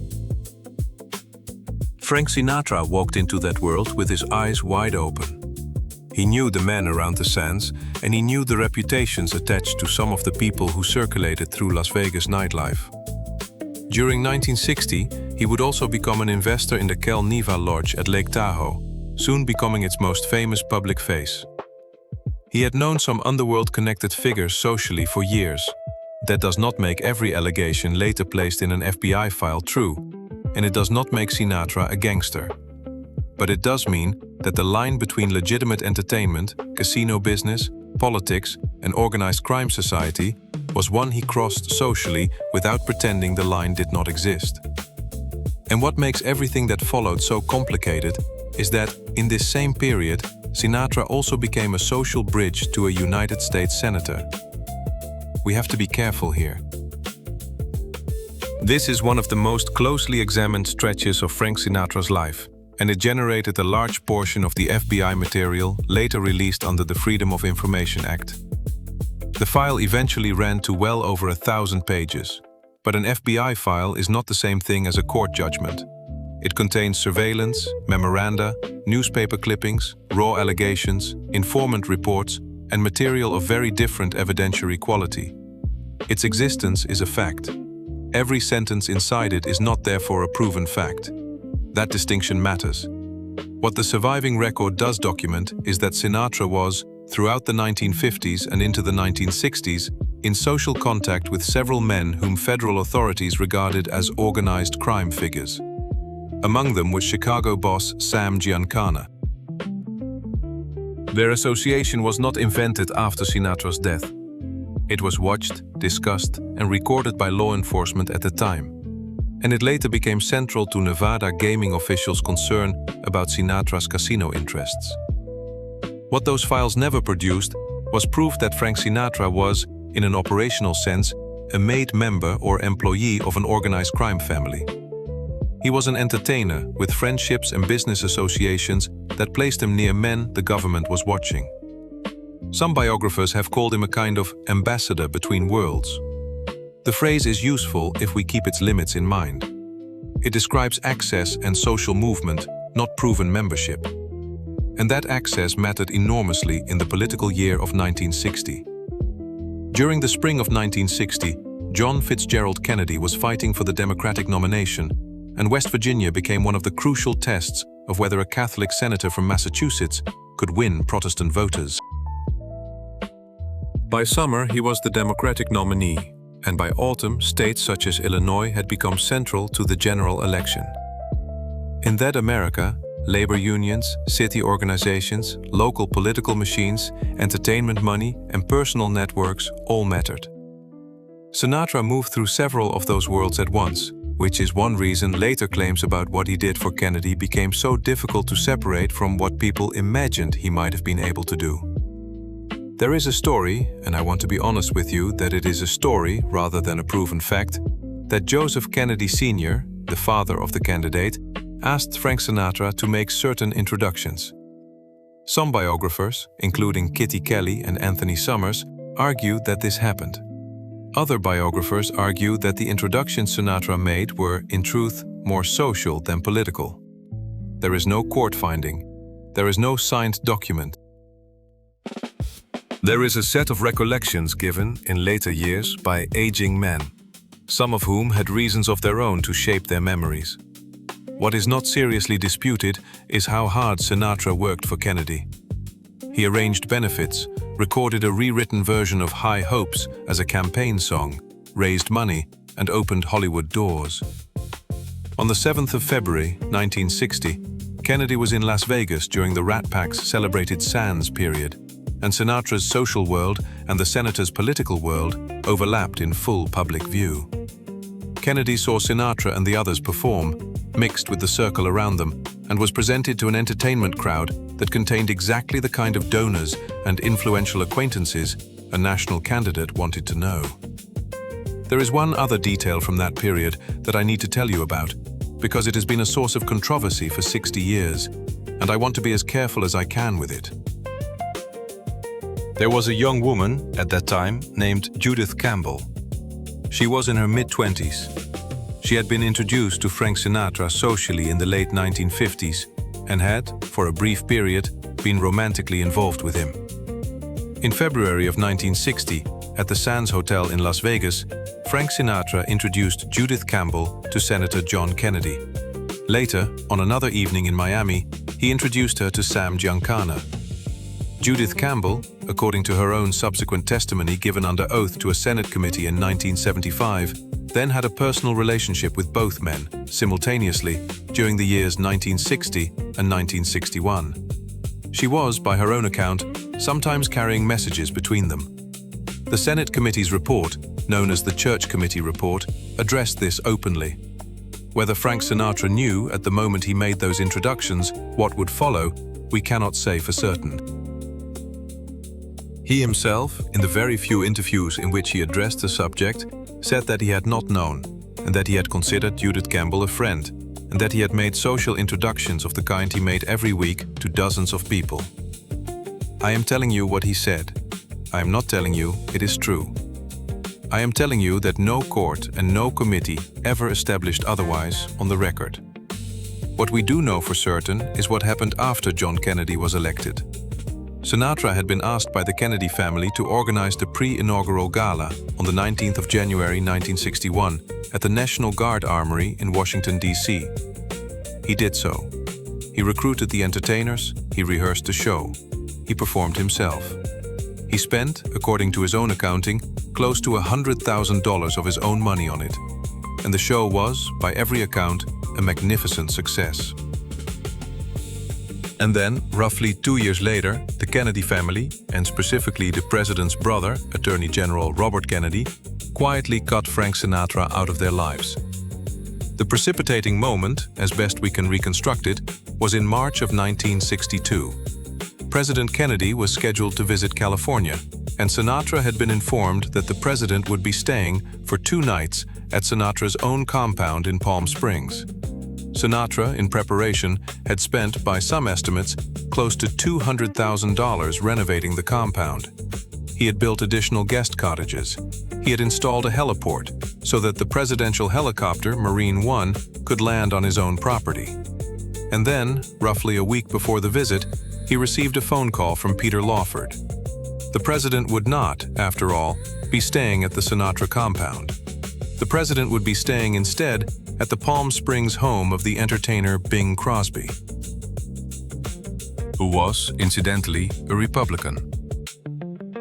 Frank Sinatra walked into that world with his eyes wide open. He knew the men around the sands, and he knew the reputations attached to some of the people who circulated through Las Vegas nightlife. During 1960, he would also become an investor in the Kel Neva Lodge at Lake Tahoe, soon becoming its most famous public face. He had known some underworld-connected figures socially for years. That does not make every allegation later placed in an FBI file true, and it does not make Sinatra a gangster. But it does mean that the line between legitimate entertainment, casino business, politics, and organized crime society was one he crossed socially without pretending the line did not exist. And what makes everything that followed so complicated is that, in this same period, Sinatra also became a social bridge to a United States senator. We have to be careful here. This is one of the most closely examined stretches of Frank Sinatra's life, and it generated a large portion of the FBI material later released under the Freedom of Information Act. The file eventually ran to well over 1,000 pages, but an FBI file is not the same thing as a court judgment. It contains surveillance, memoranda, newspaper clippings, raw allegations, informant reports, and material of very different evidentiary quality. Its existence is a fact. Every sentence inside it is not therefore a proven fact. That distinction matters. What the surviving record does document is that Sinatra was, throughout the 1950s and into the 1960s, in social contact with several men whom federal authorities regarded as organized crime figures. Among them was Chicago boss Sam Giancana. Their association was not invented after Sinatra's death. It was watched, discussed, and recorded by law enforcement at the time. And it later became central to Nevada gaming officials' concern about Sinatra's casino interests. What those files never produced was proof that Frank Sinatra was, in an operational sense, a made member or employee of an organized crime family. He was an entertainer with friendships and business associations that placed him near men the government was watching. Some biographers have called him a kind of ambassador between worlds. The phrase is useful if we keep its limits in mind. It describes access and social movement, not proven membership. And that access mattered enormously in the political year of 1960. During the spring of 1960, John Fitzgerald Kennedy was fighting for the Democratic nomination, and West Virginia became one of the crucial tests of whether a Catholic senator from Massachusetts could win Protestant voters. By summer, he was the Democratic nominee, and by autumn, states such as Illinois had become central to the general election. In that America, labor unions, city organizations, local political machines, entertainment money, and personal networks all mattered. Sinatra moved through several of those worlds at once, which is one reason later claims about what he did for Kennedy became so difficult to separate from what people imagined he might have been able to do. There is a story, and I want to be honest with you that it is a story rather than a proven fact, that Joseph Kennedy Sr., the father of the candidate, asked Frank Sinatra to make certain introductions. Some biographers, including Kitty Kelly and Anthony Summers, argue that this happened. Other biographers argue that the introductions Sinatra made were, in truth, more social than political. There is no court finding. There is no signed document. There is a set of recollections given, in later years, by aging men, some of whom had reasons of their own to shape their memories. What is not seriously disputed is how hard Sinatra worked for Kennedy. He arranged benefits, recorded a rewritten version of High Hopes as a campaign song, raised money, and opened Hollywood doors. On the 7th of February, 1960, Kennedy was in Las Vegas during the Rat Pack's celebrated Sands period, and Sinatra's social world and the senator's political world overlapped in full public view. Kennedy saw Sinatra and the others perform, mixed with the circle around them, and was presented to an entertainment crowd that contained exactly the kind of donors and influential acquaintances a national candidate wanted to know. There is one other detail from that period that I need to tell you about, because it has been a source of controversy for 60 years, and I want to be as careful as I can with it. There was a young woman at that time named Judith Campbell. She was in her mid-20s. She had been introduced to Frank Sinatra socially in the late 1950s and had, for a brief period, been romantically involved with him. In February of 1960, at the Sands Hotel in Las Vegas, Frank Sinatra introduced Judith Campbell to Senator John Kennedy. Later, on another evening in Miami, he introduced her to Sam Giancana. Judith Campbell, according to her own subsequent testimony given under oath to a Senate committee in 1975, then had a personal relationship with both men, simultaneously, during the years 1960 and 1961. She was, by her own account, sometimes carrying messages between them. The Senate committee's report, known as the Church Committee Report, addressed this openly. Whether Frank Sinatra knew at the moment he made those introductions what would follow, we cannot say for certain. He himself, in the very few interviews in which he addressed the subject, said that he had not known, and that he had considered Judith Campbell a friend, and that he had made social introductions of the kind he made every week to dozens of people. I am telling you what he said. I am not telling you it is true. I am telling you that no court and no committee ever established otherwise on the record. What we do know for certain is what happened after John Kennedy was elected. Sinatra had been asked by the Kennedy family to organize the pre-inaugural gala on the 19th of January 1961 at the National Guard Armory in Washington, D.C. He did so. He recruited the entertainers, he rehearsed the show, he performed himself. He spent, according to his own accounting, close to $100,000 of his own money on it. And the show was, by every account, a magnificent success. And then, roughly 2 years later, the Kennedy family, and specifically the president's brother, Attorney General Robert Kennedy, quietly cut Frank Sinatra out of their lives. The precipitating moment, as best we can reconstruct it, was in March of 1962. President Kennedy was scheduled to visit California, and Sinatra had been informed that the president would be staying for 2 nights at Sinatra's own compound in Palm Springs. Sinatra, in preparation, had spent, by some estimates, close to $200,000 renovating the compound. He had built additional guest cottages. He had installed a heliport so that the presidential helicopter, Marine One, could land on his own property. And then, roughly a week before the visit, he received a phone call from Peter Lawford. The president would not, after all, be staying at the Sinatra compound. The president would be staying instead at the Palm Springs home of the entertainer Bing Crosby, who was, incidentally, a Republican.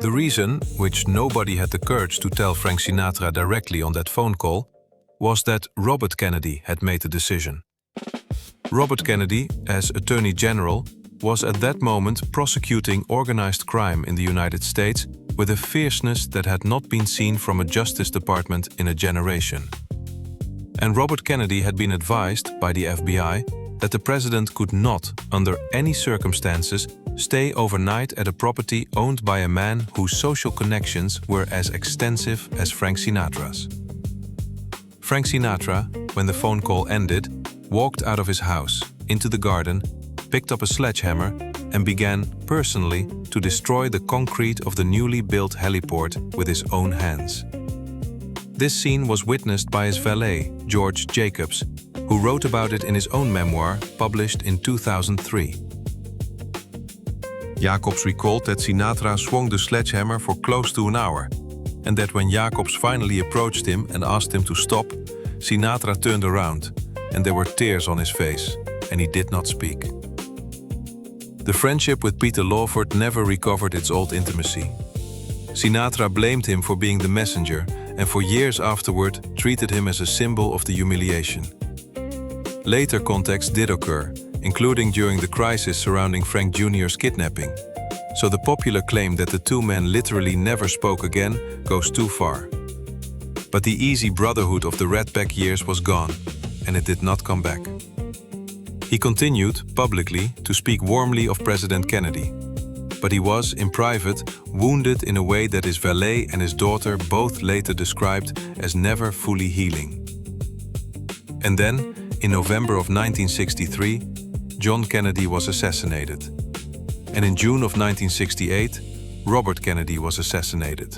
The reason, which nobody had the courage to tell Frank Sinatra directly on that phone call, was that Robert Kennedy had made the decision. Robert Kennedy, as Attorney General, was at that moment prosecuting organized crime in the United States with a fierceness that had not been seen from a Justice Department in a generation. And Robert Kennedy had been advised by the FBI that the president could not, under any circumstances, stay overnight at a property owned by a man whose social connections were as extensive as Frank Sinatra's. Frank Sinatra, when the phone call ended, walked out of his house, into the garden, picked up a sledgehammer, and began, personally, to destroy the concrete of the newly built heliport with his own hands. This scene was witnessed by his valet, George Jacobs, who wrote about it in his own memoir, published in 2003. Jacobs recalled that Sinatra swung the sledgehammer for close to an hour, and that when Jacobs finally approached him and asked him to stop, Sinatra turned around, and there were tears on his face, and he did not speak. The friendship with Peter Lawford never recovered its old intimacy. Sinatra blamed him for being the messenger, and for years afterward treated him as a symbol of the humiliation. Later contacts did occur, including during the crisis surrounding Frank Jr.'s kidnapping, so the popular claim that the two men literally never spoke again goes too far. But the easy brotherhood of the Redback years was gone, and it did not come back. He continued, publicly, to speak warmly of President Kennedy, but he was, in private, wounded in a way that his valet and his daughter both later described as never fully healing. And then, in November of 1963, John Kennedy was assassinated. And in June of 1968, Robert Kennedy was assassinated.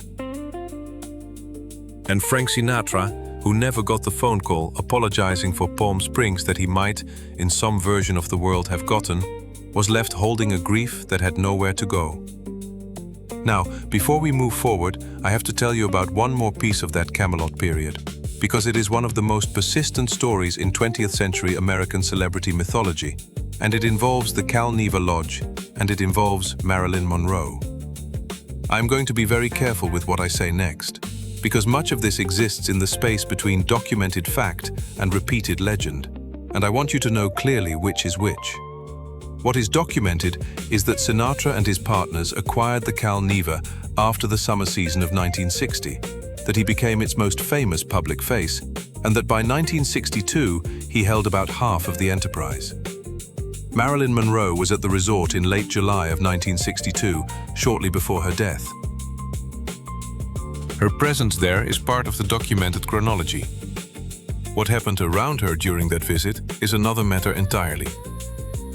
And Frank Sinatra, who never got the phone call apologizing for Palm Springs that he might, in some version of the world, have gotten, was left holding a grief that had nowhere to go. Now, before we move forward, I have to tell you about one more piece of that Camelot period, because it is one of the most persistent stories in 20th century American celebrity mythology, and it involves the Cal Neva Lodge, and it involves Marilyn Monroe. I'm going to be very careful with what I say next, because much of this exists in the space between documented fact and repeated legend, and I want you to know clearly which is which. What is documented is that Sinatra and his partners acquired the Cal Neva after the summer season of 1960, that he became its most famous public face, and that by 1962 he held about half of the enterprise. Marilyn Monroe was at the resort in late July of 1962, shortly before her death. Her presence there is part of the documented chronology. What happened around her during that visit is another matter entirely.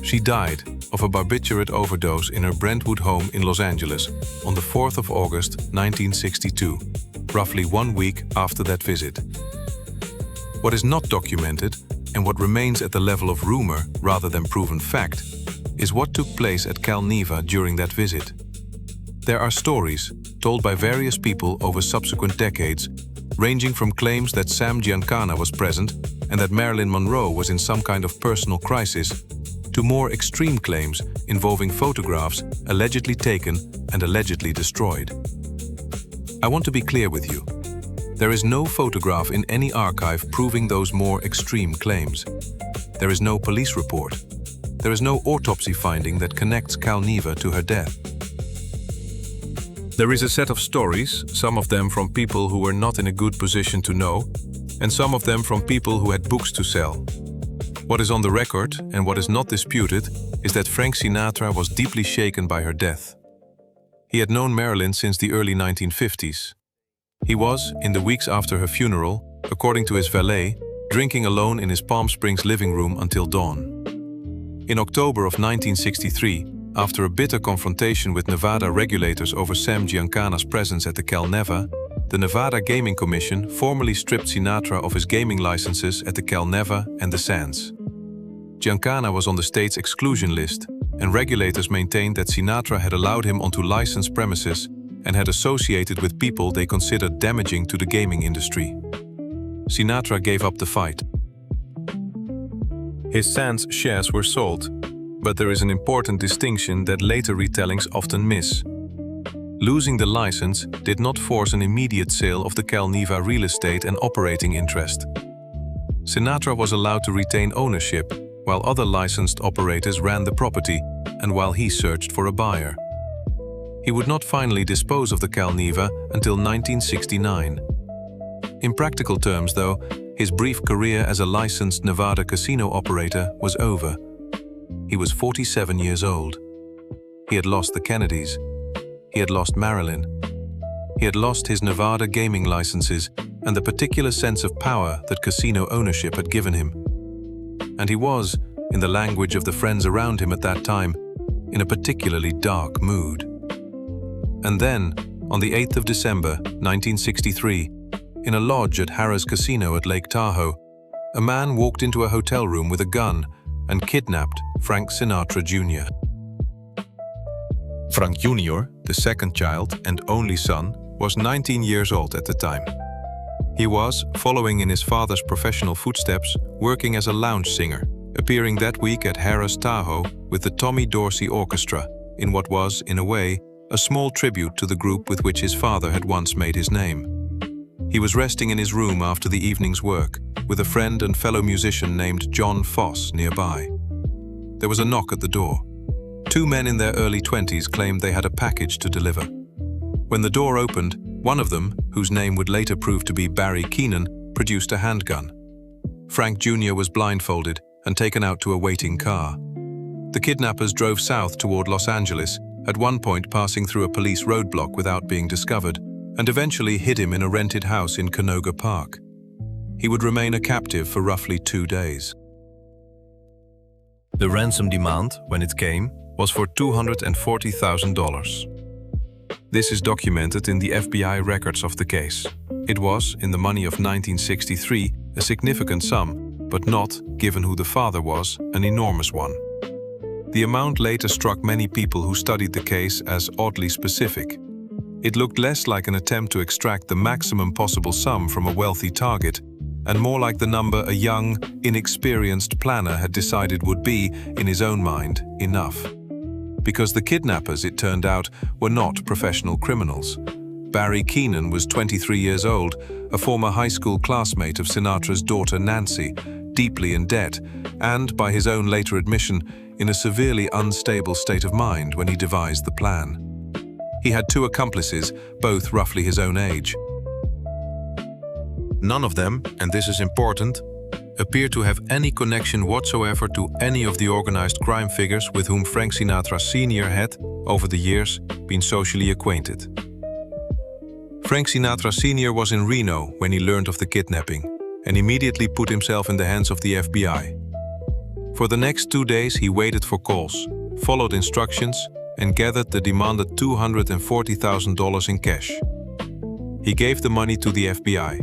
She died of a barbiturate overdose in her Brentwood home in Los Angeles on the 4th of August 1962, roughly 1 week after that visit. What is not documented, and what remains at the level of rumor rather than proven fact, is what took place at Cal Neva during that visit. There are stories told by various people over subsequent decades, ranging from claims that Sam Giancana was present and that Marilyn Monroe was in some kind of personal crisis, to more extreme claims involving photographs allegedly taken and allegedly destroyed. I want to be clear with you. There is no photograph in any archive proving those more extreme claims. There is no police report. There is no autopsy finding that connects Cal Neva to her death. There is a set of stories, some of them from people who were not in a good position to know, and some of them from people who had books to sell. What is on the record, and what is not disputed, is that Frank Sinatra was deeply shaken by her death. He had known Marilyn since the early 1950s. He was, in the weeks after her funeral, according to his valet, drinking alone in his Palm Springs living room until dawn. In October of 1963, after a bitter confrontation with Nevada regulators over Sam Giancana's presence at the Cal Neva, the Nevada Gaming Commission formally stripped Sinatra of his gaming licenses at the Cal Neva and the Sands. Giancana was on the state's exclusion list, and regulators maintained that Sinatra had allowed him onto licensed premises and had associated with people they considered damaging to the gaming industry. Sinatra gave up the fight. His Sands shares were sold, but there is an important distinction that later retellings often miss. Losing the license did not force an immediate sale of the Cal Neva real estate and operating interest. Sinatra was allowed to retain ownership, while other licensed operators ran the property and while he searched for a buyer. He would not finally dispose of the Cal Neva until 1969. In practical terms, though, his brief career as a licensed Nevada casino operator was over. He was 47 years old. He had lost the Kennedys. He had lost Marilyn. He had lost his Nevada gaming licenses and the particular sense of power that casino ownership had given him. And he was, in the language of the friends around him at that time, in a particularly dark mood. And then, on the 8th of December, 1963, in a lodge at Harrah's Casino at Lake Tahoe, a man walked into a hotel room with a gun and kidnapped Frank Sinatra Jr. Frank Jr., the second child and only son, was 19 years old at the time. He was, following in his father's professional footsteps, working as a lounge singer, appearing that week at Harrah's Tahoe with the Tommy Dorsey Orchestra, in what was, in a way, a small tribute to the group with which his father had once made his name. He was resting in his room after the evening's work, with a friend and fellow musician named John Foss nearby. There was a knock at the door. Two men in their early 20s claimed they had a package to deliver. When the door opened, one of them, whose name would later prove to be Barry Keenan, produced a handgun. Frank Jr. was blindfolded and taken out to a waiting car. The kidnappers drove south toward Los Angeles, at one point passing through a police roadblock without being discovered, and eventually hid him in a rented house in Canoga Park. He would remain a captive for roughly 2 days. The ransom demand, when it came, was for $240,000. This is documented in the FBI records of the case. It was, in the money of 1963, a significant sum, but not, given who the father was, an enormous one. The amount later struck many people who studied the case as oddly specific. It looked less like an attempt to extract the maximum possible sum from a wealthy target, and more like the number a young, inexperienced planner had decided would be, in his own mind, enough. Because the kidnappers, it turned out, were not professional criminals. Barry Keenan was 23 years old, a former high school classmate of Sinatra's daughter Nancy, deeply in debt, and, by his own later admission, in a severely unstable state of mind when he devised the plan. He had two accomplices, both roughly his own age. None of them, and this is important, appear to have any connection whatsoever to any of the organized crime figures with whom Frank Sinatra Sr. had, over the years, been socially acquainted. Frank Sinatra Sr. was in Reno when he learned of the kidnapping, and immediately put himself in the hands of the FBI. For the next 2 days he waited for calls, followed instructions, and gathered the demanded $240,000 in cash. He gave the money to the FBI.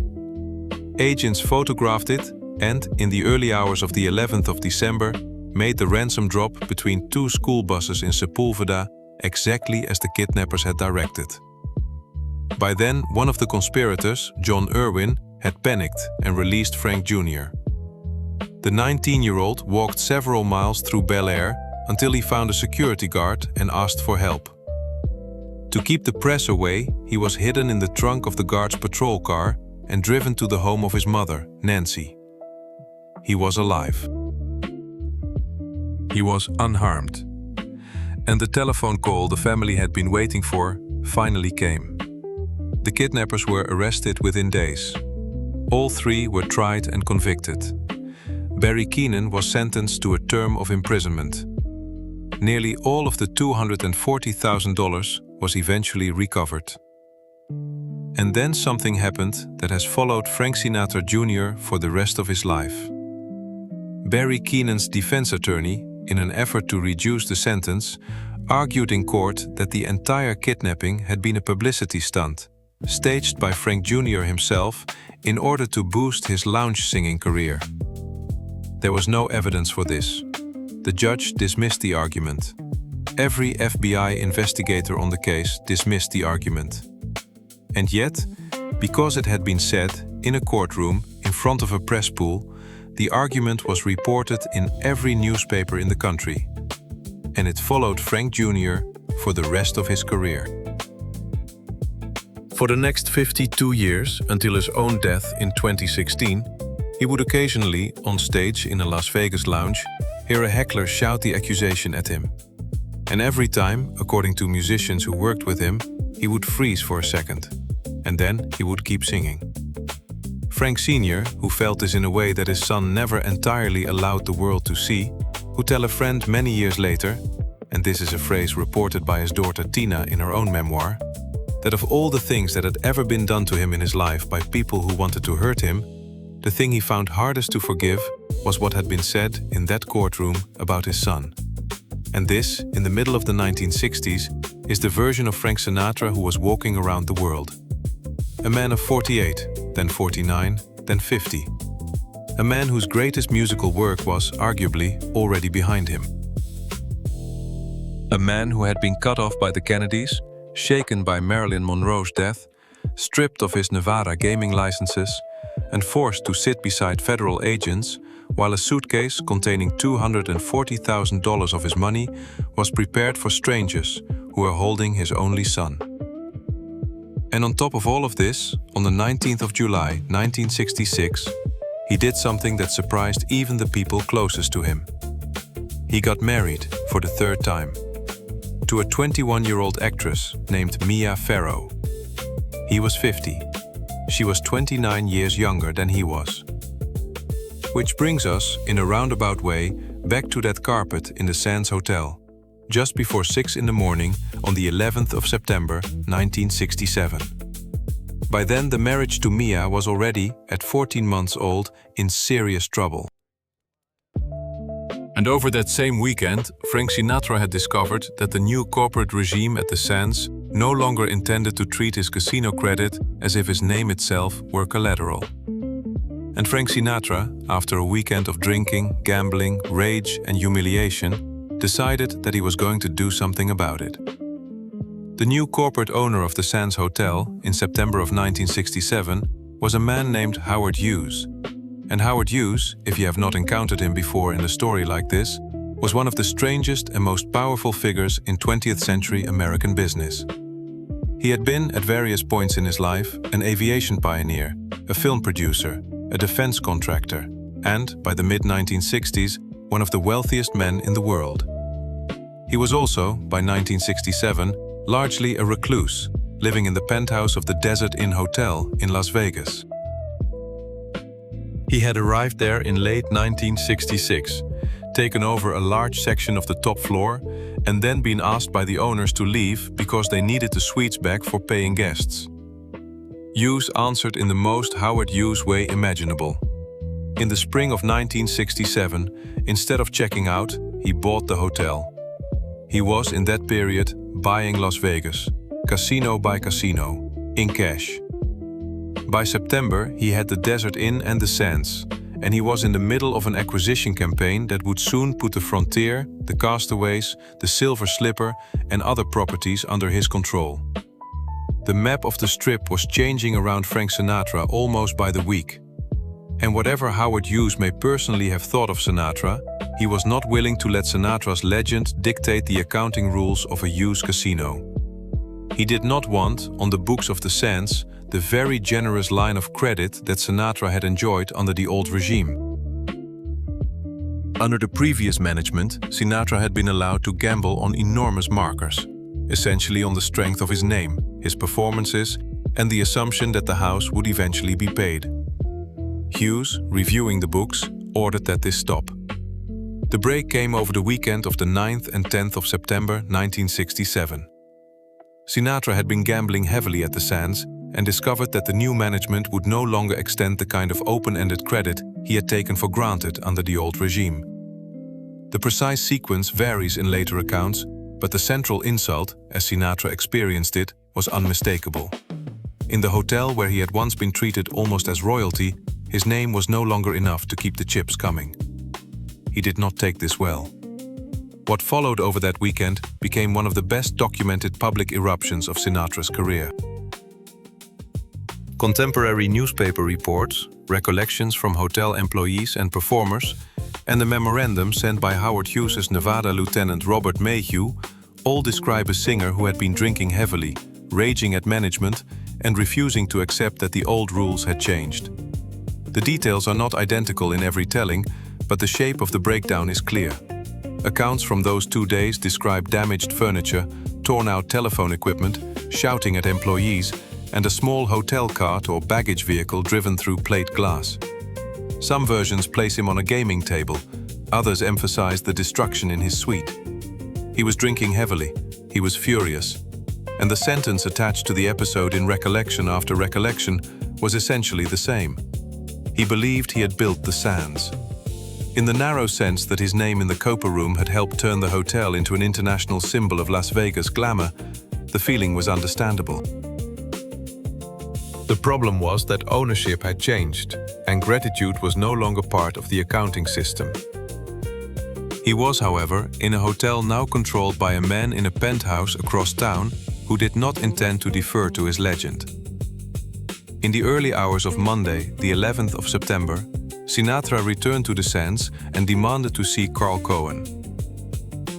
Agents photographed it and, in the early hours of the 11th of December, made the ransom drop between two school buses in Sepulveda exactly as the kidnappers had directed. By then, one of the conspirators, John Irwin, had panicked and released Frank Jr. The 19-year-old walked several miles through Bel Air until he found a security guard and asked for help. To keep the press away, he was hidden in the trunk of the guard's patrol car and driven to the home of his mother, Nancy. He was alive. He was unharmed. And the telephone call the family had been waiting for finally came. The kidnappers were arrested within days. All three were tried and convicted. Barry Keenan was sentenced to a term of imprisonment. Nearly all of the $240,000 was eventually recovered. And then something happened that has followed Frank Sinatra Jr. for the rest of his life. Barry Keenan's defense attorney, in an effort to reduce the sentence, argued in court that the entire kidnapping had been a publicity stunt, staged by Frank Jr. himself in order to boost his lounge singing career. There was no evidence for this. The judge dismissed the argument. Every FBI investigator on the case dismissed the argument. And yet, because it had been said in a courtroom in front of a press pool, the argument was reported in every newspaper in the country. And it followed Frank Jr. for the rest of his career. For the next 52 years, until his own death in 2016, he would occasionally, on stage in a Las Vegas lounge, hear a heckler shout the accusation at him. And every time, according to musicians who worked with him, he would freeze for a second. And then he would keep singing. Frank Sr., who felt this in a way that his son never entirely allowed the world to see, would tell a friend many years later, and this is a phrase reported by his daughter Tina in her own memoir, that of all the things that had ever been done to him in his life by people who wanted to hurt him, the thing he found hardest to forgive was what had been said in that courtroom about his son. And this, in the middle of the 1960s, is the version of Frank Sinatra who was walking around the world. A man of 48, then 49, then 50. A man whose greatest musical work was, arguably, already behind him. A man who had been cut off by the Kennedys, shaken by Marilyn Monroe's death, stripped of his Nevada gaming licenses, and forced to sit beside federal agents while a suitcase containing $240,000 of his money was prepared for strangers who were holding his only son. And on top of all of this, on the 19th of July, 1966, he did something that surprised even the people closest to him. He got married for the third time to a 21-year-old actress named Mia Farrow. He was 50. She was 29 years younger than he was. Which brings us, in a roundabout way, back to that carpet in the Sands Hotel, just before 6 in the morning on the 11th of September, 1967. By then, the marriage to Mia was already, at 14 months old, in serious trouble. And over that same weekend, Frank Sinatra had discovered that the new corporate regime at the Sands no longer intended to treat his casino credit as if his name itself were collateral. And Frank Sinatra, after a weekend of drinking, gambling, rage, and humiliation, decided that he was going to do something about it. The new corporate owner of the Sands Hotel in September of 1967 was a man named Howard Hughes. And Howard Hughes, if you have not encountered him before in a story like this, was one of the strangest and most powerful figures in 20th century American business. He had been, at various points in his life, an aviation pioneer, a film producer, a defense contractor, and, by the mid-1960s, one of the wealthiest men in the world. He was also, by 1967, largely a recluse, living in the penthouse of the Desert Inn Hotel in Las Vegas. He had arrived there in late 1966, taken over a large section of the top floor, and then been asked by the owners to leave because they needed the suites back for paying guests. Hughes answered in the most Howard Hughes way imaginable. In the spring of 1967, instead of checking out, he bought the hotel. He was, in that period, buying Las Vegas, casino by casino, in cash. By September, he had the Desert Inn and the Sands, and he was in the middle of an acquisition campaign that would soon put the Frontier, the Castaways, the Silver Slipper, and other properties under his control. The map of the Strip was changing around Frank Sinatra almost by the week. And whatever Howard Hughes may personally have thought of Sinatra, he was not willing to let Sinatra's legend dictate the accounting rules of a Hughes casino. He did not want, on the books of the Sands, the very generous line of credit that Sinatra had enjoyed under the old regime. Under the previous management, Sinatra had been allowed to gamble on enormous markers, essentially on the strength of his name, his performances, and the assumption that the house would eventually be paid. Hughes, reviewing the books, ordered that this stop. The break came over the weekend of the 9th and 10th of September 1967. Sinatra had been gambling heavily at the Sands and discovered that the new management would no longer extend the kind of open-ended credit he had taken for granted under the old regime. The precise sequence varies in later accounts, but the central insult, as Sinatra experienced it, was unmistakable. In the hotel where he had once been treated almost as royalty, his name was no longer enough to keep the chips coming. He did not take this well. What followed over that weekend became one of the best documented public eruptions of Sinatra's career. Contemporary newspaper reports, recollections from hotel employees and performers, and the memorandum sent by Howard Hughes's Nevada Lieutenant Robert Mayhew all describe a singer who had been drinking heavily, raging at management, and refusing to accept that the old rules had changed. The details are not identical in every telling, but the shape of the breakdown is clear. Accounts from those 2 days describe damaged furniture, torn-out telephone equipment, shouting at employees, and a small hotel cart or baggage vehicle driven through plate glass. Some versions place him on a gaming table, others emphasize the destruction in his suite. He was drinking heavily, he was furious, and the sentence attached to the episode in Recollection After Recollection was essentially the same. He believed he had built the Sands. In the narrow sense that his name in the Copa Room had helped turn the hotel into an international symbol of Las Vegas glamour, the feeling was understandable. The problem was that ownership had changed, and gratitude was no longer part of the accounting system. He was, however, in a hotel now controlled by a man in a penthouse across town who did not intend to defer to his legend. In the early hours of Monday, the 11th of September, Sinatra returned to the Sands and demanded to see Carl Cohen.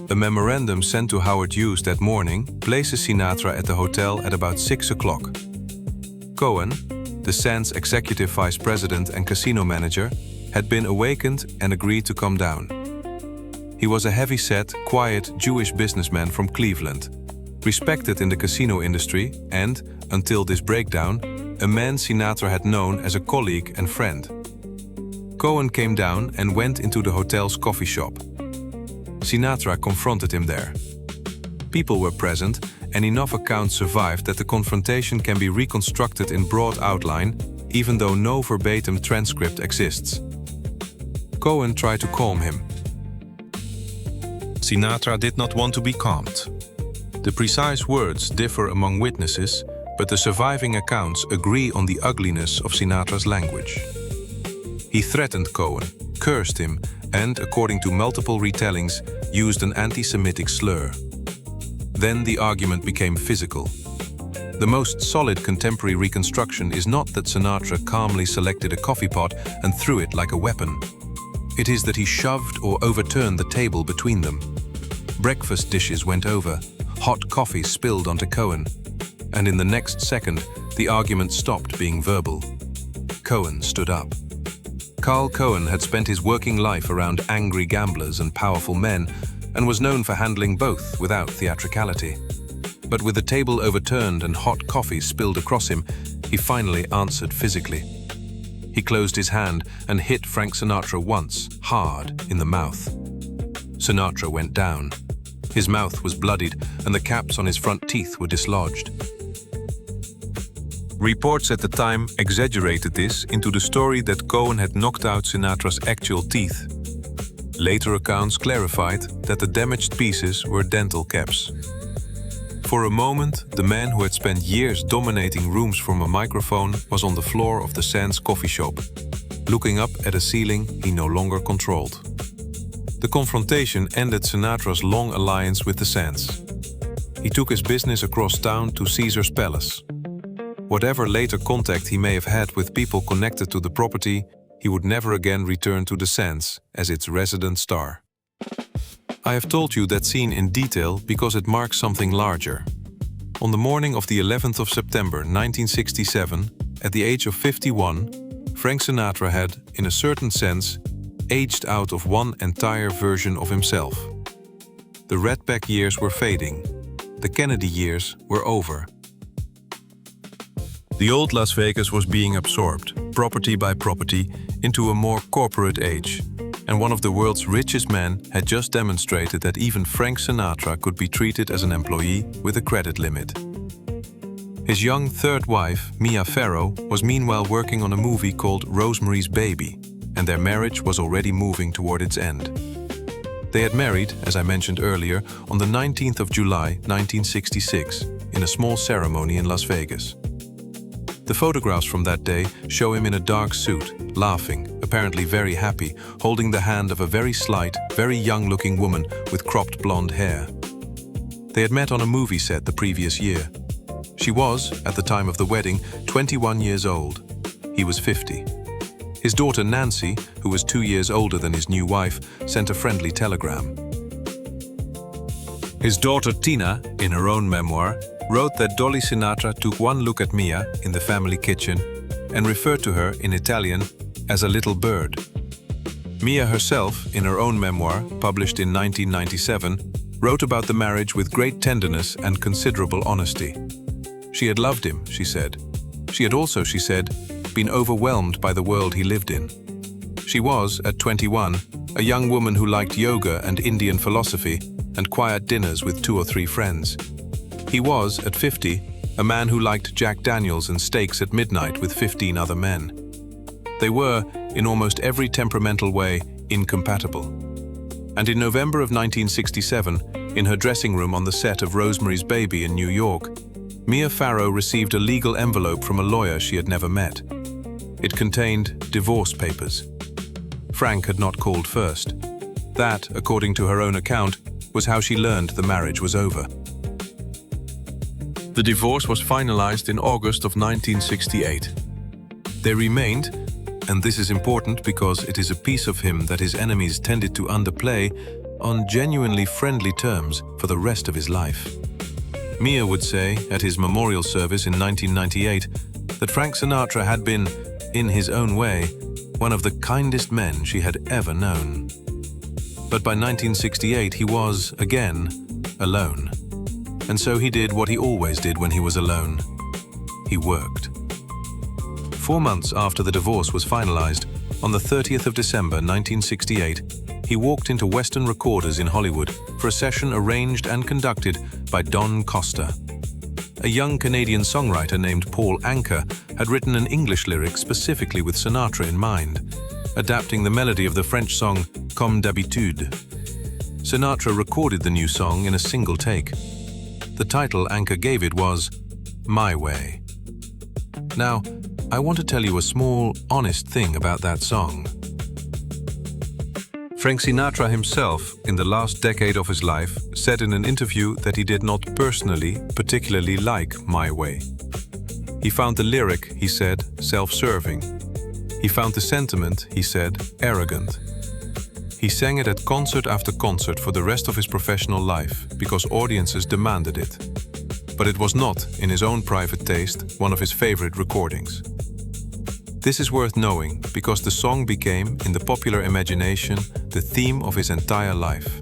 A memorandum sent to Howard Hughes that morning places Sinatra at the hotel at about 6 o'clock. Cohen, the Sands executive vice president and casino manager, had been awakened and agreed to come down. He was a heavy-set, quiet Jewish businessman from Cleveland, respected in the casino industry and, until this breakdown, a man Sinatra had known as a colleague and friend. Cohen came down and went into the hotel's coffee shop. Sinatra confronted him there. People were present, and enough accounts survived that the confrontation can be reconstructed in broad outline, even though no verbatim transcript exists. Cohen tried to calm him. Sinatra did not want to be calmed. The precise words differ among witnesses, but the surviving accounts agree on the ugliness of Sinatra's language. He threatened Cohen, cursed him, and, according to multiple retellings, used an anti-Semitic slur. Then the argument became physical. The most solid contemporary reconstruction is not that Sinatra calmly selected a coffee pot and threw it like a weapon. It is that he shoved or overturned the table between them. Breakfast dishes went over, hot coffee spilled onto Cohen, and in the next second, the argument stopped being verbal. Cohen stood up. Carl Cohen had spent his working life around angry gamblers and powerful men, and was known for handling both without theatricality. But with the table overturned and hot coffee spilled across him, he finally answered physically. He closed his hand and hit Frank Sinatra once, hard, in the mouth. Sinatra went down. His mouth was bloodied, and the caps on his front teeth were dislodged. Reports at the time exaggerated this into the story that Cohen had knocked out Sinatra's actual teeth. Later accounts clarified that the damaged pieces were dental caps. For a moment, the man who had spent years dominating rooms from a microphone was on the floor of the Sands coffee shop, looking up at a ceiling he no longer controlled. The confrontation ended Sinatra's long alliance with the Sands. He took his business across town to Caesar's Palace. Whatever later contact he may have had with people connected to the property, he would never again return to the Sands as its resident star. I have told you that scene in detail because it marks something larger. On the morning of the 11th of September 1967, at the age of 51, Frank Sinatra had, in a certain sense, aged out of one entire version of himself. The Redback years were fading. The Kennedy years were over. The old Las Vegas was being absorbed, property by property, into a more corporate age, and one of the world's richest men had just demonstrated that even Frank Sinatra could be treated as an employee with a credit limit. His young third wife, Mia Farrow, was meanwhile working on a movie called Rosemary's Baby, and their marriage was already moving toward its end. They had married, as I mentioned earlier, on the 19th of July 1966, in a small ceremony in Las Vegas. The photographs from that day show him in a dark suit, laughing, apparently very happy, holding the hand of a very slight, very young-looking woman with cropped blonde hair. They had met on a movie set the previous year. She was, at the time of the wedding, 21 years old. He was 50. His daughter Nancy, who was 2 years older than his new wife, sent a friendly telegram. His daughter Tina, in her own memoir, wrote that Dolly Sinatra took one look at Mia in the family kitchen and referred to her in Italian as a little bird. Mia herself, in her own memoir, published in 1997, wrote about the marriage with great tenderness and considerable honesty. She had loved him, she said. She had also, she said, been overwhelmed by the world he lived in. She was, at 21, a young woman who liked yoga and Indian philosophy and quiet dinners with 2 or 3 friends. He was, at 50, a man who liked Jack Daniels and steaks at midnight with 15 other men. They were, in almost every temperamental way, incompatible. And in November of 1967, in her dressing room on the set of Rosemary's Baby in New York, Mia Farrow received a legal envelope from a lawyer she had never met. It contained divorce papers. Frank had not called first. That, according to her own account, was how she learned the marriage was over. The divorce was finalized in August of 1968. They remained, and this is important because it is a piece of him that his enemies tended to underplay, on genuinely friendly terms for the rest of his life. Mia would say, at his memorial service in 1998, that Frank Sinatra had been, in his own way, one of the kindest men she had ever known. But by 1968 he was, again, alone. And so he did what he always did when he was alone. He worked. 4 months after the divorce was finalized, on the 30th of December 1968, he walked into Western Recorders in Hollywood for a session arranged and conducted by Don Costa. A young Canadian songwriter named Paul Anka had written an English lyric specifically with Sinatra in mind, adapting the melody of the French song Comme d'habitude. Sinatra recorded the new song in a single take. The title Anka gave it was My Way. Now, I want to tell you a small, honest thing about that song. Frank Sinatra himself, in the last decade of his life, said in an interview that he did not personally particularly like My Way. He found the lyric, he said, self-serving. He found the sentiment, he said, arrogant. He sang it at concert after concert for the rest of his professional life because audiences demanded it. But it was not, in his own private taste, one of his favorite recordings. This is worth knowing because the song became, in the popular imagination, the theme of his entire life.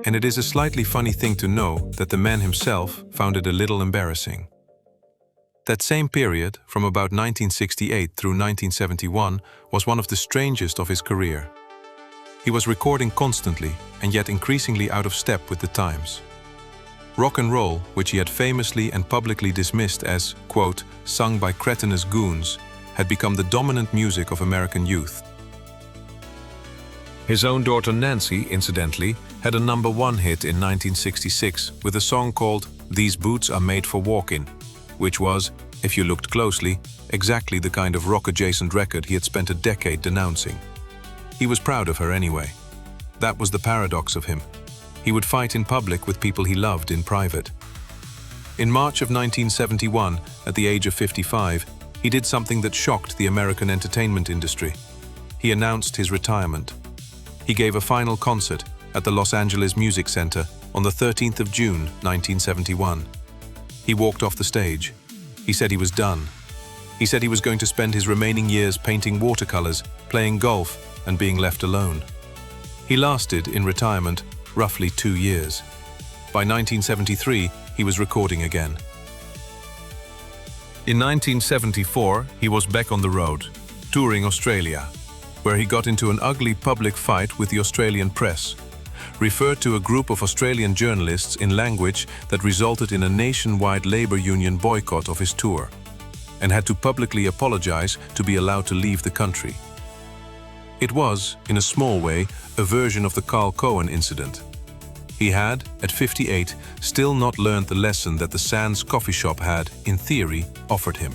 And it is a slightly funny thing to know that the man himself found it a little embarrassing. That same period, from about 1968 through 1971, was one of the strangest of his career. He was recording constantly and yet increasingly out of step with the times. Rock and roll, which he had famously and publicly dismissed as, quote, sung by cretinous goons, had become the dominant music of American youth. His own daughter Nancy, incidentally, had a #1 hit in 1966 with a song called These Boots Are Made for Walking, which was, if you looked closely, exactly the kind of rock-adjacent record he had spent a decade denouncing. He was proud of her anyway. That was the paradox of him. He would fight in public with people he loved in private. In March of 1971, at the age of 55, he did something that shocked the American entertainment industry. He announced his retirement. He gave a final concert at the Los Angeles Music Center on the 13th of June, 1971. He walked off the stage. He said he was done. He said he was going to spend his remaining years painting watercolors, playing golf, and being left alone. He lasted, in retirement, roughly 2 years. By 1973, he was recording again. In 1974, he was back on the road, touring Australia, where he got into an ugly public fight with the Australian press, referred to a group of Australian journalists in language that resulted in a nationwide labor union boycott of his tour, and had to publicly apologize to be allowed to leave the country. It was, in a small way, a version of the Carl Cohen incident. He had, at 58, still not learned the lesson that the Sands coffee shop had, in theory, offered him.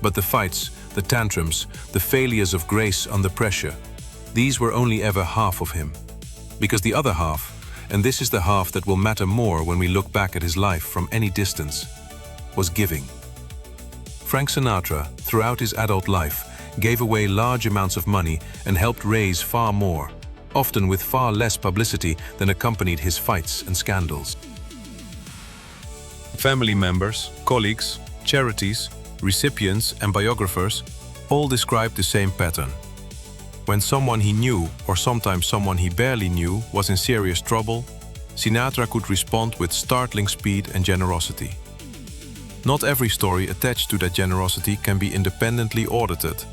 But the fights, the tantrums, the failures of grace under pressure, these were only ever half of him. Because the other half, and this is the half that will matter more when we look back at his life from any distance, was giving. Frank Sinatra, throughout his adult life, gave away large amounts of money and helped raise far more, often with far less publicity than accompanied his fights and scandals. Family members, colleagues, charities, recipients, and biographers all described the same pattern. When someone he knew, or sometimes someone he barely knew, was in serious trouble, Sinatra could respond with startling speed and generosity. Not every story attached to that generosity can be independently audited,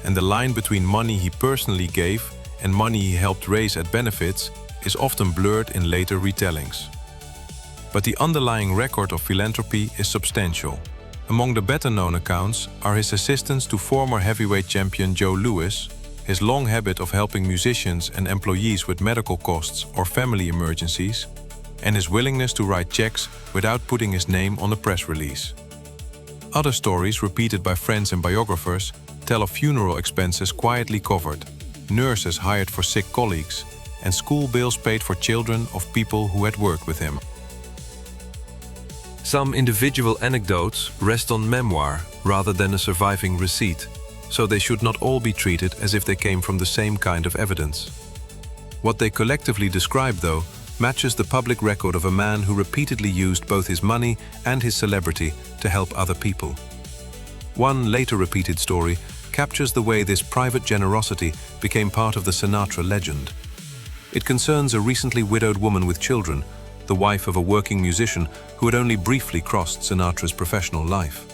and the line between money he personally gave and money he helped raise at benefits is often blurred in later retellings. But the underlying record of philanthropy is substantial. Among the better-known accounts are his assistance to former heavyweight champion Joe Louis, his long habit of helping musicians and employees with medical costs or family emergencies, and his willingness to write checks without putting his name on a press release. Other stories repeated by friends and biographers tell of funeral expenses quietly covered, nurses hired for sick colleagues, and school bills paid for children of people who had worked with him. Some individual anecdotes rest on memoir rather than a surviving receipt, so they should not all be treated as if they came from the same kind of evidence. What they collectively describe, though, matches the public record of a man who repeatedly used both his money and his celebrity to help other people. One later repeated story captures the way this private generosity became part of the Sinatra legend. It concerns a recently widowed woman with children, the wife of a working musician who had only briefly crossed Sinatra's professional life.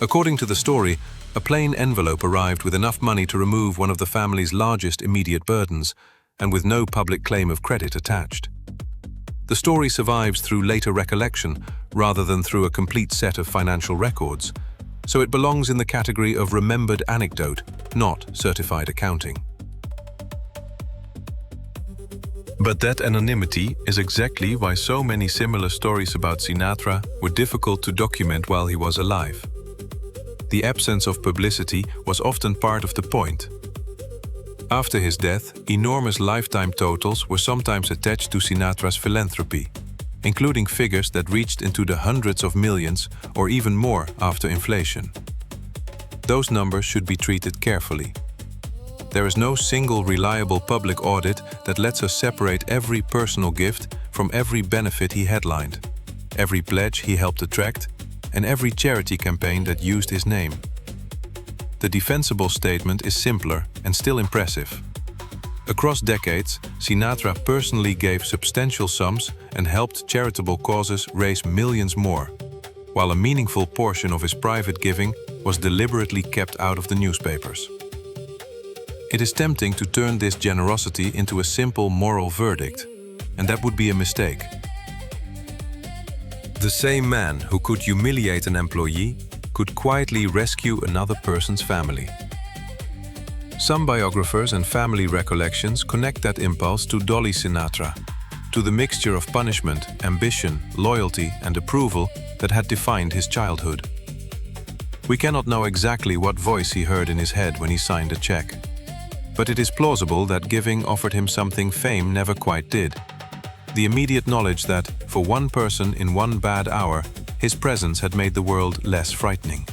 According to the story, a plain envelope arrived with enough money to remove one of the family's largest immediate burdens, and with no public claim of credit attached. The story survives through later recollection rather than through a complete set of financial records, so it belongs in the category of remembered anecdote, not certified accounting. But that anonymity is exactly why so many similar stories about Sinatra were difficult to document while he was alive. The absence of publicity was often part of the point. After his death, enormous lifetime totals were sometimes attached to Sinatra's philanthropy, including figures that reached into the hundreds of millions or even more after inflation. Those numbers should be treated carefully. There is no single reliable public audit that lets us separate every personal gift from every benefit he headlined, every pledge he helped attract, and every charity campaign that used his name. The defensible statement is simpler and still impressive. Across decades, Sinatra personally gave substantial sums and helped charitable causes raise millions more, while a meaningful portion of his private giving was deliberately kept out of the newspapers. It is tempting to turn this generosity into a simple moral verdict, and that would be a mistake. The same man who could humiliate an employee could quietly rescue another person's family. Some biographers and family recollections connect that impulse to Dolly Sinatra, to the mixture of punishment, ambition, loyalty, and approval that had defined his childhood. We cannot know exactly what voice he heard in his head when he signed a check, but it is plausible that giving offered him something fame never quite did. The immediate knowledge that, for one person in one bad hour, his presence had made the world less frightening.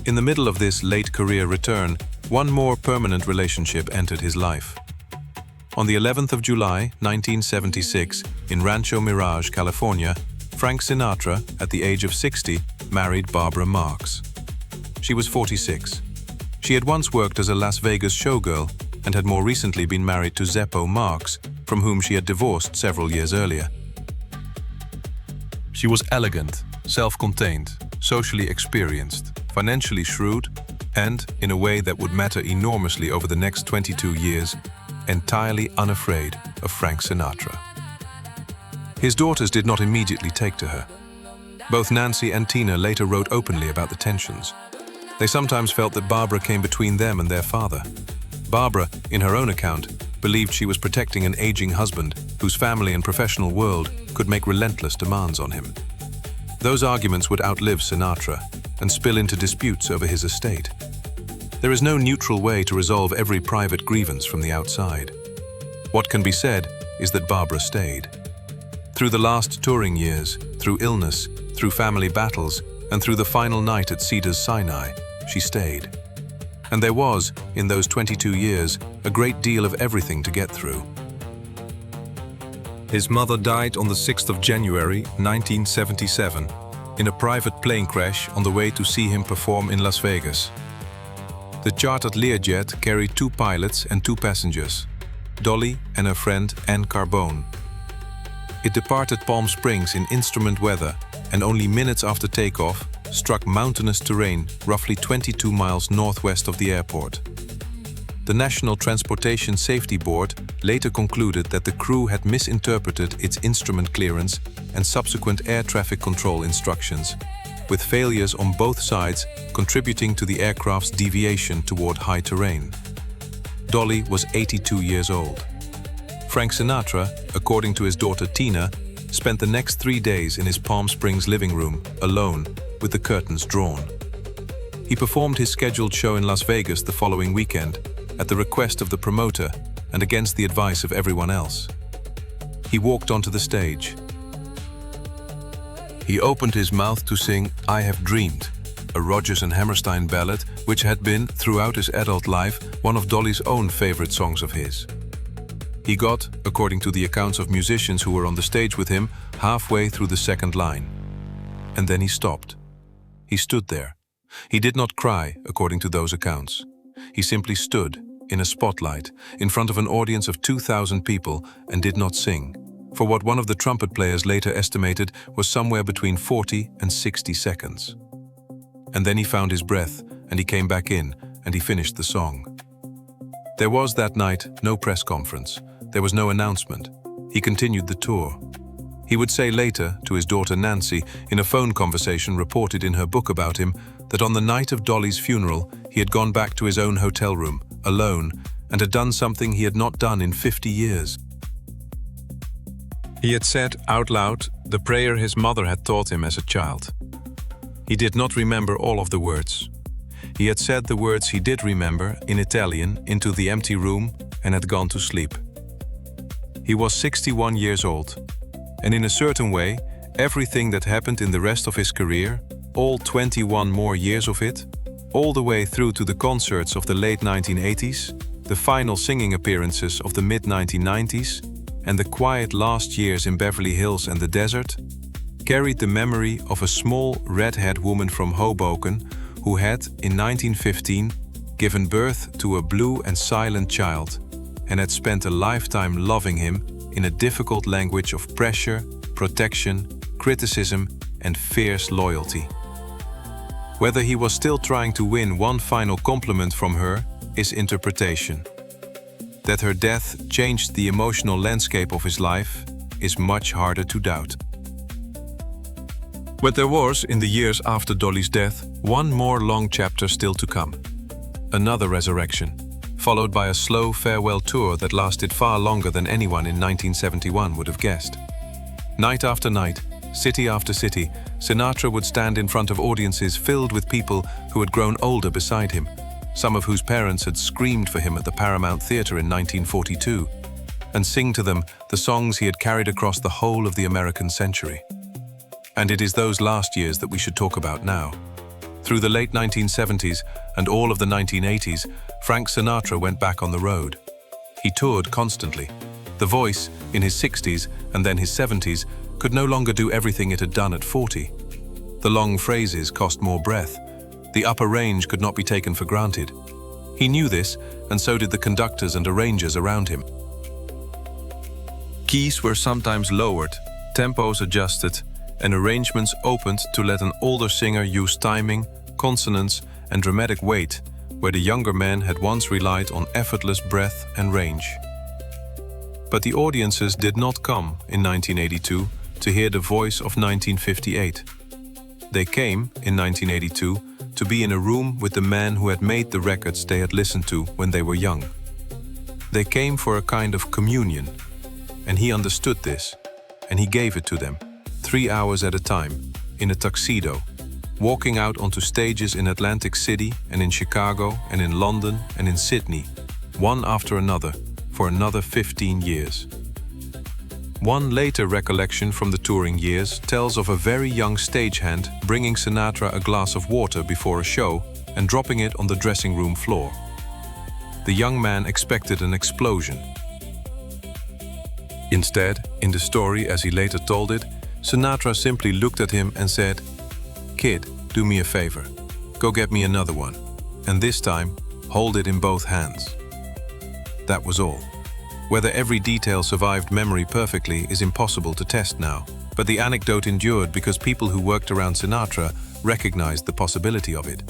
In the middle of this late career return, one more permanent relationship entered his life. On the 11th of July, 1976, in Rancho Mirage, California, Frank Sinatra, at the age of 60, married Barbara Marx. She was 46. She had once worked as a Las Vegas showgirl and had more recently been married to Zeppo Marx, from whom she had divorced several years earlier. She was elegant, self-contained, socially experienced, financially shrewd, and, in a way that would matter enormously over the next 22 years, entirely unafraid of Frank Sinatra. His daughters did not immediately take to her. Both Nancy and Tina later wrote openly about the tensions. They sometimes felt that Barbara came between them and their father. Barbara, in her own account, believed she was protecting an aging husband whose family and professional world could make relentless demands on him. Those arguments would outlive Sinatra and spill into disputes over his estate. There is no neutral way to resolve every private grievance from the outside. What can be said is that Barbara stayed. Through the last touring years, through illness, through family battles, and through the final night at Cedars Sinai, she stayed. And there was, in those 22 years, a great deal of everything to get through. His mother died on the 6th of January, 1977, in a private plane crash on the way to see him perform in Las Vegas. The chartered Learjet carried 2 pilots and 2 passengers, Dolly and her friend Anne Carbone. It departed Palm Springs in instrument weather and only minutes after takeoff struck mountainous terrain roughly 22 miles northwest of the airport. The National Transportation Safety Board later concluded that the crew had misinterpreted its instrument clearance and subsequent air traffic control instructions, with failures on both sides contributing to the aircraft's deviation toward high terrain. Dolly was 82 years old. Frank Sinatra, according to his daughter Tina, spent the next 3 days in his Palm Springs living room, alone, with the curtains drawn. He performed his scheduled show in Las Vegas the following weekend, at the request of the promoter and against the advice of everyone else. He walked onto the stage. He opened his mouth to sing "I Have Dreamed," a Rodgers and Hammerstein ballad which had been, throughout his adult life, one of Dolly's own favorite songs of his. He got, according to the accounts of musicians who were on the stage with him, halfway through the second line. And then he stopped. He stood there. He did not cry, according to those accounts. He simply stood, in a spotlight, in front of an audience of 2,000 people and did not sing, for what one of the trumpet players later estimated was somewhere between 40 and 60 seconds. And then he found his breath, and he came back in, and he finished the song. There was that night no press conference. There was no announcement. He continued the tour. He would say later, to his daughter Nancy, in a phone conversation reported in her book about him, that on the night of Dolly's funeral, he had gone back to his own hotel room, alone, and had done something he had not done in 50 years. He had said out loud the prayer his mother had taught him as a child. He did not remember all of the words. He had said the words he did remember, in Italian, into the empty room and had gone to sleep. He was 61 years old, and in a certain way, everything that happened in the rest of his career, all 21 more years of it, all the way through to the concerts of the late 1980s, the final singing appearances of the mid-1990s, and the quiet last years in Beverly Hills and the desert, carried the memory of a small red-haired woman from Hoboken who had, in 1915, given birth to a blue and silent child and had spent a lifetime loving him in a difficult language of pressure, protection, criticism, and fierce loyalty. Whether he was still trying to win one final compliment from her is interpretation. That her death changed the emotional landscape of his life is much harder to doubt. But there was, in the years after Dolly's death, one more long chapter still to come. Another resurrection, followed by a slow farewell tour that lasted far longer than anyone in 1971 would have guessed. Night after night, city after city, Sinatra would stand in front of audiences filled with people who had grown older beside him, some of whose parents had screamed for him at the Paramount Theatre in 1942, and sing to them the songs he had carried across the whole of the American century. And it is those last years that we should talk about now. Through the late 1970s and all of the 1980s, Frank Sinatra went back on the road. He toured constantly. The voice, in his 60s and then his 70s, could no longer do everything it had done at 40. The long phrases cost more breath. The upper range could not be taken for granted. He knew this, and so did the conductors and arrangers around him. Keys were sometimes lowered, tempos adjusted, and arrangements opened to let an older singer use timing, consonance, and dramatic weight, where the younger man had once relied on effortless breath and range. But the audiences did not come in 1982 to hear the voice of 1958. They came, in 1982, to be in a room with the man who had made the records they had listened to when they were young. They came for a kind of communion, and he understood this, and he gave it to them, 3 hours at a time, in a tuxedo, walking out onto stages in Atlantic City and in Chicago and in London and in Sydney, one after another, for another 15 years. One later recollection from the touring years tells of a very young stagehand bringing Sinatra a glass of water before a show and dropping it on the dressing room floor. The young man expected an explosion. Instead, in the story as he later told it, Sinatra simply looked at him and said, "Kid, do me a favor. Go get me another one. And this time, hold it in both hands." That was all. Whether every detail survived memory perfectly is impossible to test now, but the anecdote endured because people who worked around Sinatra recognized the possibility of it.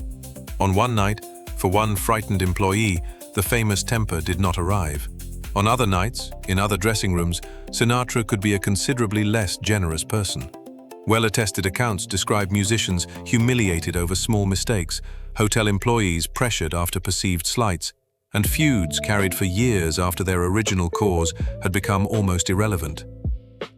On one night, for one frightened employee, the famous temper did not arrive. On other nights, in other dressing rooms, Sinatra could be a considerably less generous person. Well-attested accounts describe musicians humiliated over small mistakes, hotel employees pressured after perceived slights, and feuds carried for years after their original cause had become almost irrelevant.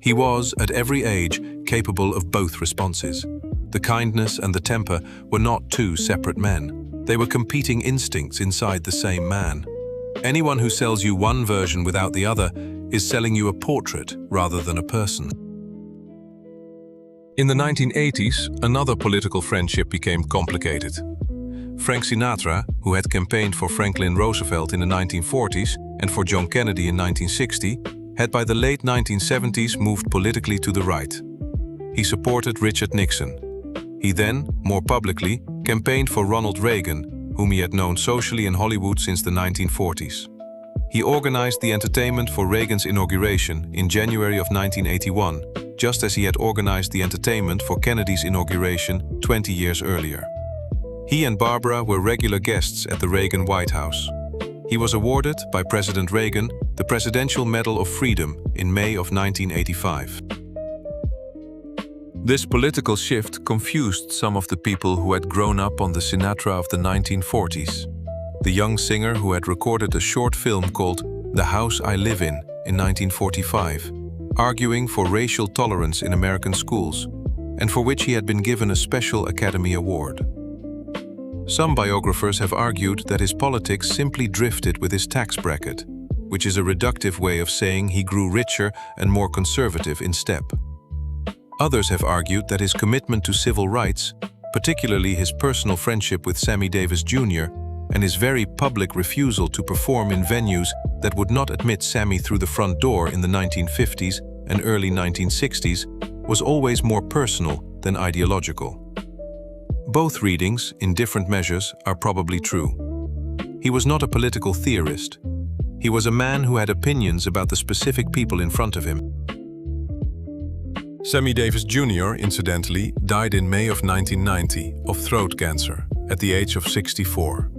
He was, at every age, capable of both responses. The kindness and the temper were not two separate men. They were competing instincts inside the same man. Anyone who sells you one version without the other is selling you a portrait rather than a person. In the 1980s, another political friendship became complicated. Frank Sinatra, who had campaigned for Franklin Roosevelt in the 1940s and for John Kennedy in 1960, had by the late 1970s moved politically to the right. He supported Richard Nixon. He then, more publicly, campaigned for Ronald Reagan, whom he had known socially in Hollywood since the 1940s. He organized the entertainment for Reagan's inauguration in January of 1981, just as he had organized the entertainment for Kennedy's inauguration 20 years earlier. He and Barbara were regular guests at the Reagan White House. He was awarded by President Reagan the Presidential Medal of Freedom in May of 1985. This political shift confused some of the people who had grown up on the Sinatra of the 1940s. The young singer who had recorded a short film called The House I Live in 1945, arguing for racial tolerance in American schools, and for which he had been given a special Academy Award. Some biographers have argued that his politics simply drifted with his tax bracket, which is a reductive way of saying he grew richer and more conservative in step. Others have argued that his commitment to civil rights, particularly his personal friendship with Sammy Davis Jr., and his very public refusal to perform in venues that would not admit Sammy through the front door in the 1950s and early 1960s, was always more personal than ideological. Both readings, in different measures, are probably true. He was not a political theorist. He was a man who had opinions about the specific people in front of him. Sammy Davis Jr., incidentally, died in May of 1990 of throat cancer at the age of 64.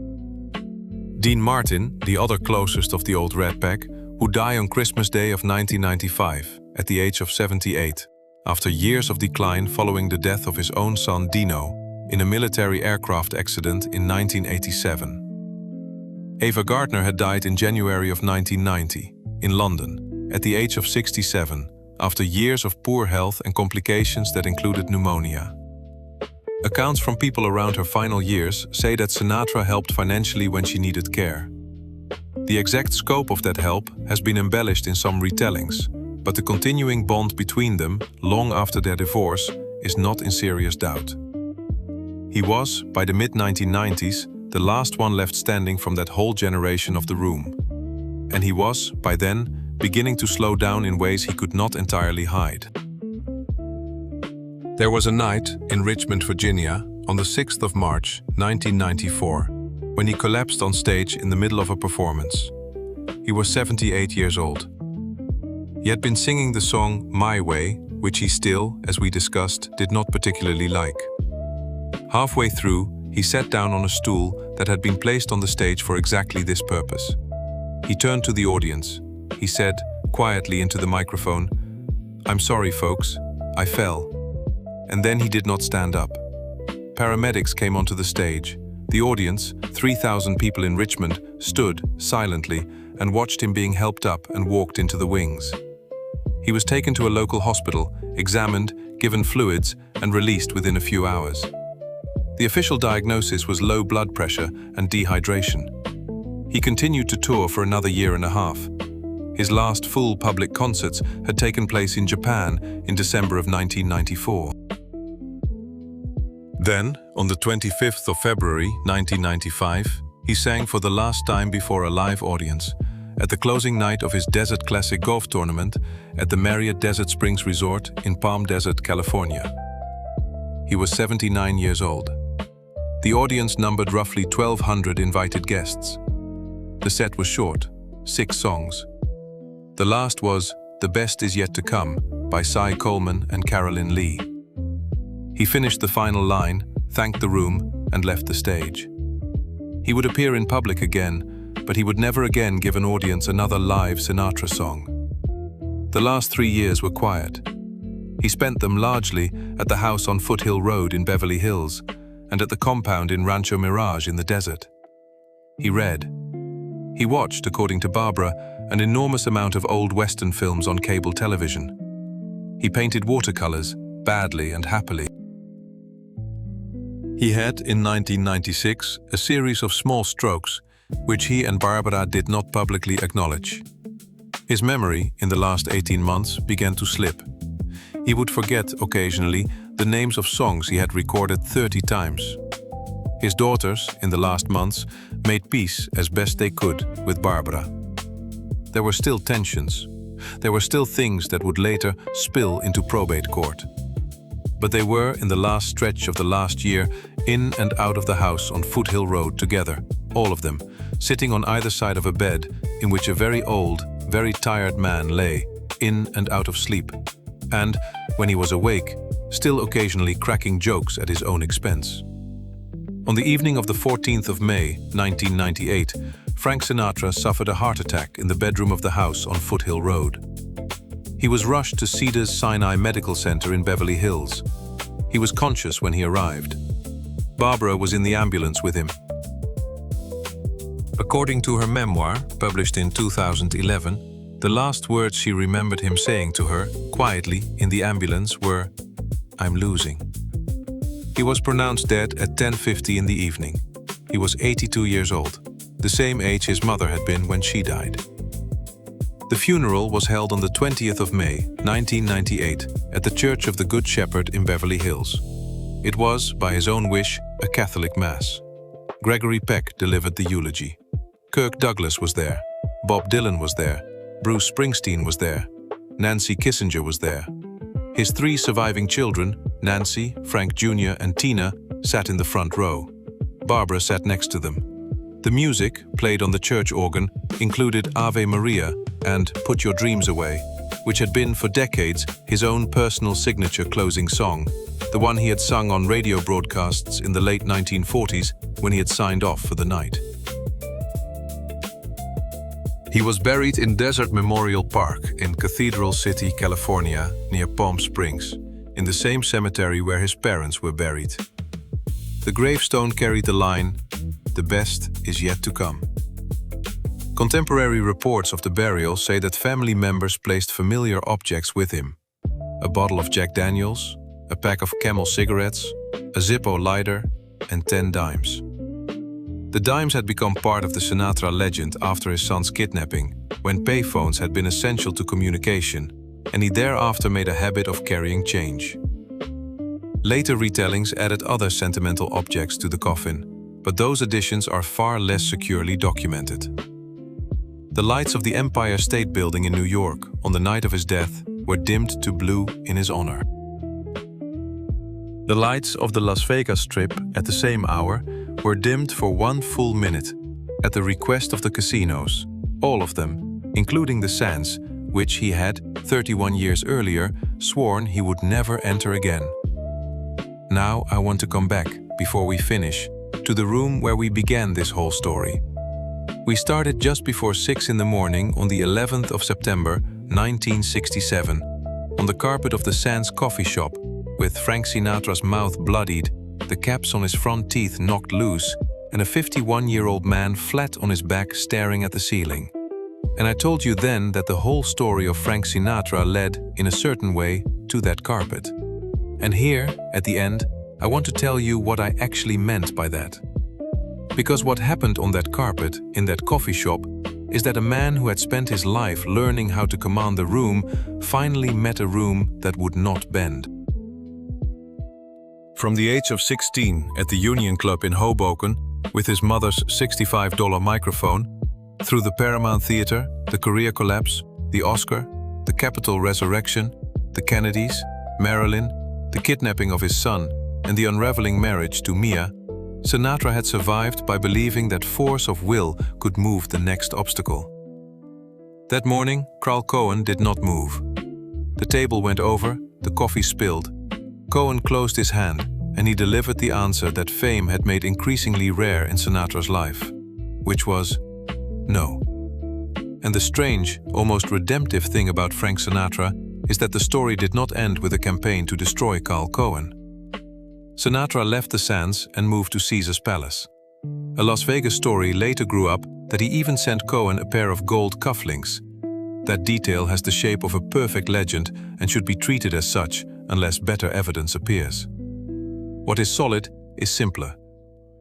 Dean Martin, the other closest of the old Rat Pack, would die on Christmas Day of 1995 at the age of 78, after years of decline following the death of his own son Dino in a military aircraft accident in 1987. Ava Gardner had died in January of 1990 in London at the age of 67, after years of poor health and complications that included pneumonia. Accounts from people around her final years say that Sinatra helped financially when she needed care. The exact scope of that help has been embellished in some retellings, but the continuing bond between them, long after their divorce, is not in serious doubt. He was, by the mid-1990s, the last one left standing from that whole generation of the Room. And he was, by then, beginning to slow down in ways he could not entirely hide. There was a night in Richmond, Virginia, on the 6th of March, 1994, when he collapsed on stage in the middle of a performance. He was 78 years old. He had been singing the song My Way, which he still, as we discussed, did not particularly like. Halfway through, he sat down on a stool that had been placed on the stage for exactly this purpose. He turned to the audience. He said, quietly into the microphone, "I'm sorry, folks, I fell." And then he did not stand up. Paramedics came onto the stage. The audience, 3,000 people in Richmond, stood silently and watched him being helped up and walked into the wings. He was taken to a local hospital, examined, given fluids, and released within a few hours. The official diagnosis was low blood pressure and dehydration. He continued to tour for another year and a half. His last full public concerts had taken place in Japan in December of 1994. Then, on the 25th of February 1995, he sang for the last time before a live audience at the closing night of his Desert Classic golf tournament at the Marriott Desert Springs Resort in Palm Desert, California. He was 79 years old. The audience numbered roughly 1,200 invited guests. The set was short, 6 songs. The last was The Best Is Yet to Come by Cy Coleman and Carolyn Lee. He finished the final line, thanked the room, and left the stage. He would appear in public again, but he would never again give an audience another live Sinatra song. The last 3 years were quiet. He spent them largely at the house on Foothill Road in Beverly Hills and at the compound in Rancho Mirage in the desert. He read. He watched, according to Barbara, an enormous amount of old Western films on cable television. He painted watercolors, badly and happily. He had, in 1996, a series of small strokes, which he and Barbara did not publicly acknowledge. His memory, in the last 18 months, began to slip. He would forget, occasionally, the names of songs he had recorded 30 times. His daughters, in the last months, made peace as best they could with Barbara. There were still tensions. There were still things that would later spill into probate court. But they were, in the last stretch of the last year, in and out of the house on Foothill Road together, all of them, sitting on either side of a bed in which a very old, very tired man lay, in and out of sleep, and, when he was awake, still occasionally cracking jokes at his own expense. On the evening of the 14th of May, 1998, Frank Sinatra suffered a heart attack in the bedroom of the house on Foothill Road. He was rushed to Cedars Sinai Medical Center in Beverly Hills. He was conscious when he arrived. Barbara was in the ambulance with him. According to her memoir, published in 2011, the last words she remembered him saying to her, quietly, in the ambulance were, "I'm losing." He was pronounced dead at 10:50 in the evening. he was 82 years old, the same age his mother had been when she died. The funeral was held on the 20th of May, 1998, at the Church of the Good Shepherd in Beverly Hills. It was, by his own wish, a Catholic Mass. Gregory Peck delivered the eulogy. Kirk Douglas was there. Bob Dylan was there. Bruce Springsteen was there. Nancy Kissinger was there. His 3 surviving children, Nancy, Frank Jr. and Tina, sat in the front row. Barbara sat next to them. The music, played on the church organ, included Ave Maria and Put Your Dreams Away, which had been for decades his own personal signature closing song, the one he had sung on radio broadcasts in the late 1940s when he had signed off for the night. He was buried in Desert Memorial Park in Cathedral City, California, near Palm Springs, in the same cemetery where his parents were buried. The gravestone carried the line, "The best is yet to come." Contemporary reports of the burial say that family members placed familiar objects with him: a bottle of Jack Daniels, a pack of Camel cigarettes, a Zippo lighter, and 10 dimes. The dimes had become part of the Sinatra legend after his son's kidnapping, when payphones had been essential to communication, and he thereafter made a habit of carrying change. Later retellings added other sentimental objects to the coffin, but those additions are far less securely documented. The lights of the Empire State Building in New York on the night of his death were dimmed to blue in his honor. The lights of the Las Vegas Strip at the same hour were dimmed for 1 full minute, at the request of the casinos, all of them, including the Sands, which he had, 31 years earlier, sworn he would never enter again. Now I want to come back, before we finish, to the room where we began this whole story. We started just before 6 in the morning on the 11th of September, 1967, on the carpet of the Sands coffee shop, with Frank Sinatra's mouth bloodied, the caps on his front teeth knocked loose, and a 51-year-old man flat on his back staring at the ceiling. And I told you then that the whole story of Frank Sinatra led, in a certain way, to that carpet. And here, at the end, I want to tell you what I actually meant by that. Because what happened on that carpet, in that coffee shop, is that a man who had spent his life learning how to command the room finally met a room that would not bend. From the age of 16 at the Union Club in Hoboken, with his mother's $65 microphone, through the Paramount Theatre, the Korea collapse, the Oscar, the Capitol resurrection, the Kennedys, Marilyn, the kidnapping of his son, and the unraveling marriage to Mia, Sinatra had survived by believing that force of will could move the next obstacle. That morning, Carl Cohen did not move. The table went over, the coffee spilled. Cohen closed his hand, and he delivered the answer that fame had made increasingly rare in Sinatra's life, which was no. And the strange, almost redemptive thing about Frank Sinatra is that the story did not end with a campaign to destroy Carl Cohen. Sinatra left the Sands and moved to Caesar's Palace. A Las Vegas story later grew up that he even sent Cohen a pair of gold cufflinks. That detail has the shape of a perfect legend and should be treated as such unless better evidence appears. What is solid is simpler.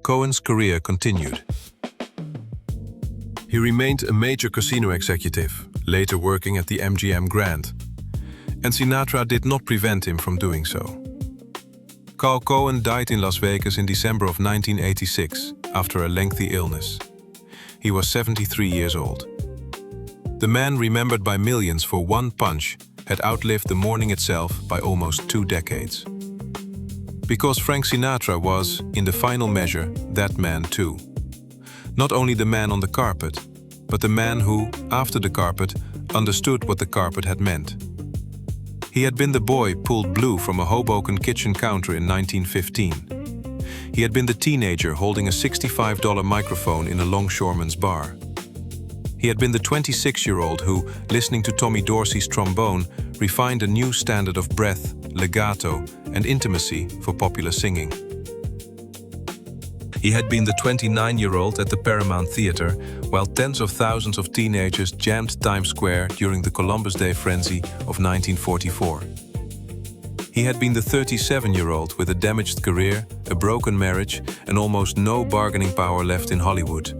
Cohen's career continued. He remained a major casino executive, later working at the MGM Grand. And Sinatra did not prevent him from doing so. Carl Cohen died in Las Vegas in December of 1986 after a lengthy illness. He was 73 years old. The man remembered by millions for one punch had outlived the morning itself by almost 2 decades. Because Frank Sinatra was, in the final measure, that man too. Not only the man on the carpet, but the man who, after the carpet, understood what the carpet had meant. He had been the boy pulled blue from a Hoboken kitchen counter in 1915. He had been the teenager holding a $65 microphone in a longshoreman's bar. He had been the 26-year-old who, listening to Tommy Dorsey's trombone, refined a new standard of breath, legato, and intimacy for popular singing. He had been the 29-year-old at the Paramount Theatre, while tens of thousands of teenagers jammed Times Square during the Columbus Day frenzy of 1944. He had been the 37-year-old with a damaged career, a broken marriage, and almost no bargaining power left in Hollywood.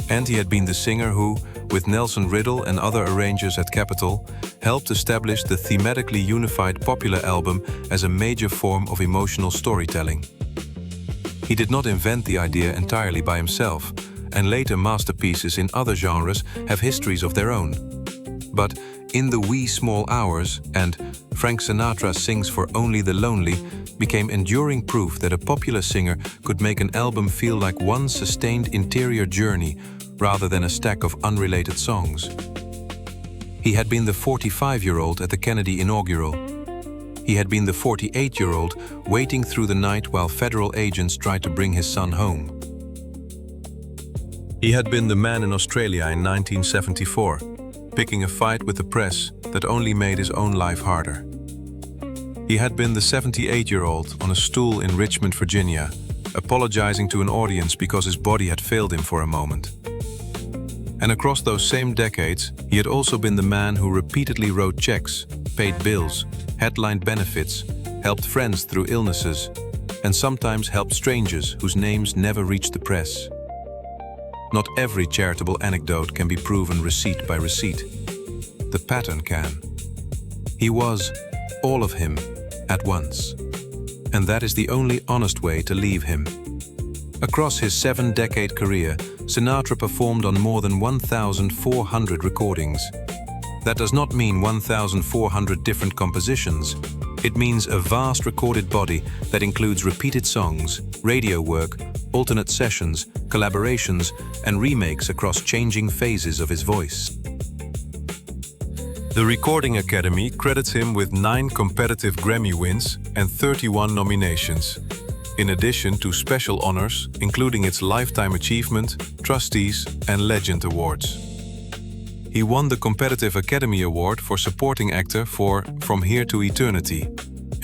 And he had been the singer who, with Nelson Riddle and other arrangers at Capitol, helped establish the thematically unified Popular album as a major form of emotional storytelling. He did not invent the idea entirely by himself, and later masterpieces in other genres have histories of their own. But In the Wee Small Hours and Frank Sinatra Sings for Only the Lonely became enduring proof that a popular singer could make an album feel like one sustained interior journey rather than a stack of unrelated songs. He had been the 45-year-old at the Kennedy inaugural. He had been the 48-year-old waiting through the night while federal agents tried to bring his son home. He had been the man in Australia in 1974, picking a fight with the press that only made his own life harder. He had been the 78-year-old on a stool in Richmond, Virginia, apologizing to an audience because his body had failed him for a moment. And across those same decades, he had also been the man who repeatedly wrote checks, paid bills, headlined benefits, helped friends through illnesses, and sometimes helped strangers whose names never reached the press. Not every charitable anecdote can be proven receipt by receipt. The pattern can. He was all of him at once. And that is the only honest way to leave him. Across his 7-decade career, Sinatra performed on more than 1,400 recordings. That does not mean 1,400 different compositions. It means a vast recorded body that includes repeated songs, radio work, alternate sessions, collaborations, and remakes across changing phases of his voice. The Recording Academy credits him with 9 competitive Grammy wins and 31 nominations, in addition to special honors, including its Lifetime Achievement, Trustees, and Legend Awards. He won the Competitive Academy Award for Supporting Actor for From Here to Eternity,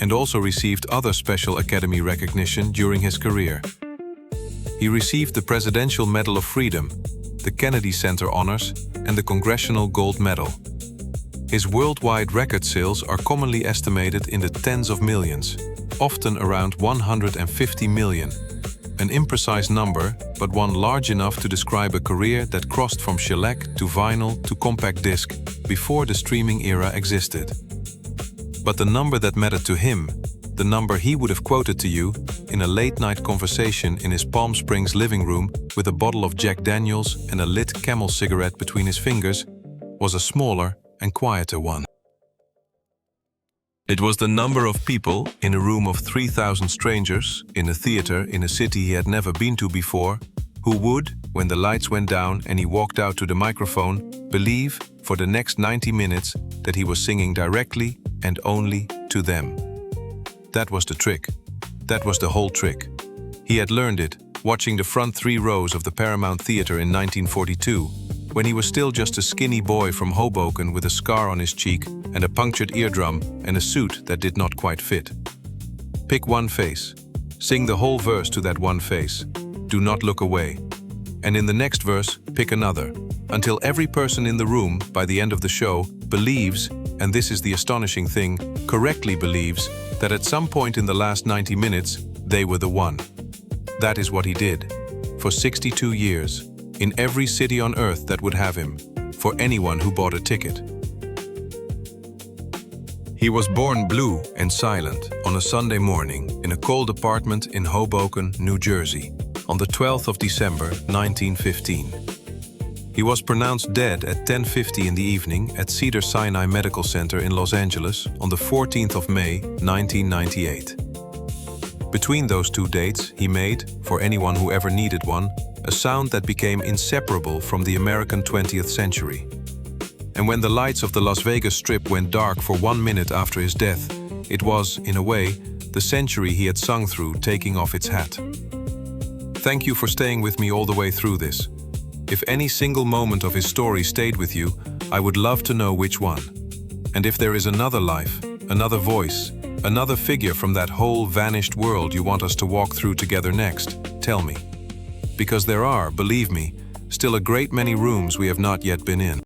and also received other special Academy recognition during his career. He received the Presidential Medal of Freedom, the Kennedy Center Honors, and the Congressional Gold Medal. His worldwide record sales are commonly estimated in the tens of millions, often around 150 million. An imprecise number, but one large enough to describe a career that crossed from shellac to vinyl to compact disc before the streaming era existed. But the number that mattered to him, the number he would have quoted to you in a late-night conversation in his Palm Springs living room with a bottle of Jack Daniels and a lit Camel cigarette between his fingers, was a smaller and quieter one. It was the number of people in a room of 3,000 strangers in a theater in a city he had never been to before, who would, when the lights went down and he walked out to the microphone, believe for the next 90 minutes that he was singing directly and only to them. That was the trick. That was the whole trick. He had learned it, watching the front 3 rows of the Paramount Theatre in 1942, when he was still just a skinny boy from Hoboken with a scar on his cheek and a punctured eardrum and a suit that did not quite fit. Pick one face. Sing the whole verse to that one face. Do not look away. And in the next verse, pick another, until every person in the room, by the end of the show, believes, and this is the astonishing thing, correctly believes, that at some point in the last 90 minutes, they were the one. That is what he did. For 62 years. In every city on earth that would have him, for anyone who bought a ticket. He was born blue and silent on a Sunday morning in a cold apartment in Hoboken, New Jersey, on the 12th of December, 1915. He was pronounced dead at 10:50 in the evening at Cedars-Sinai Medical Center in Los Angeles on the 14th of May, 1998. Between those 2 dates, he made, for anyone who ever needed one, a sound that became inseparable from the American 20th century. And when the lights of the Las Vegas Strip went dark for 1 minute after his death, it was, in a way, the century he had sung through taking off its hat. Thank you for staying with me all the way through this. If any single moment of his story stayed with you, I would love to know which one. And if there is another life, another voice, another figure from that whole vanished world you want us to walk through together next, tell me. Because there are, believe me, still a great many rooms we have not yet been in.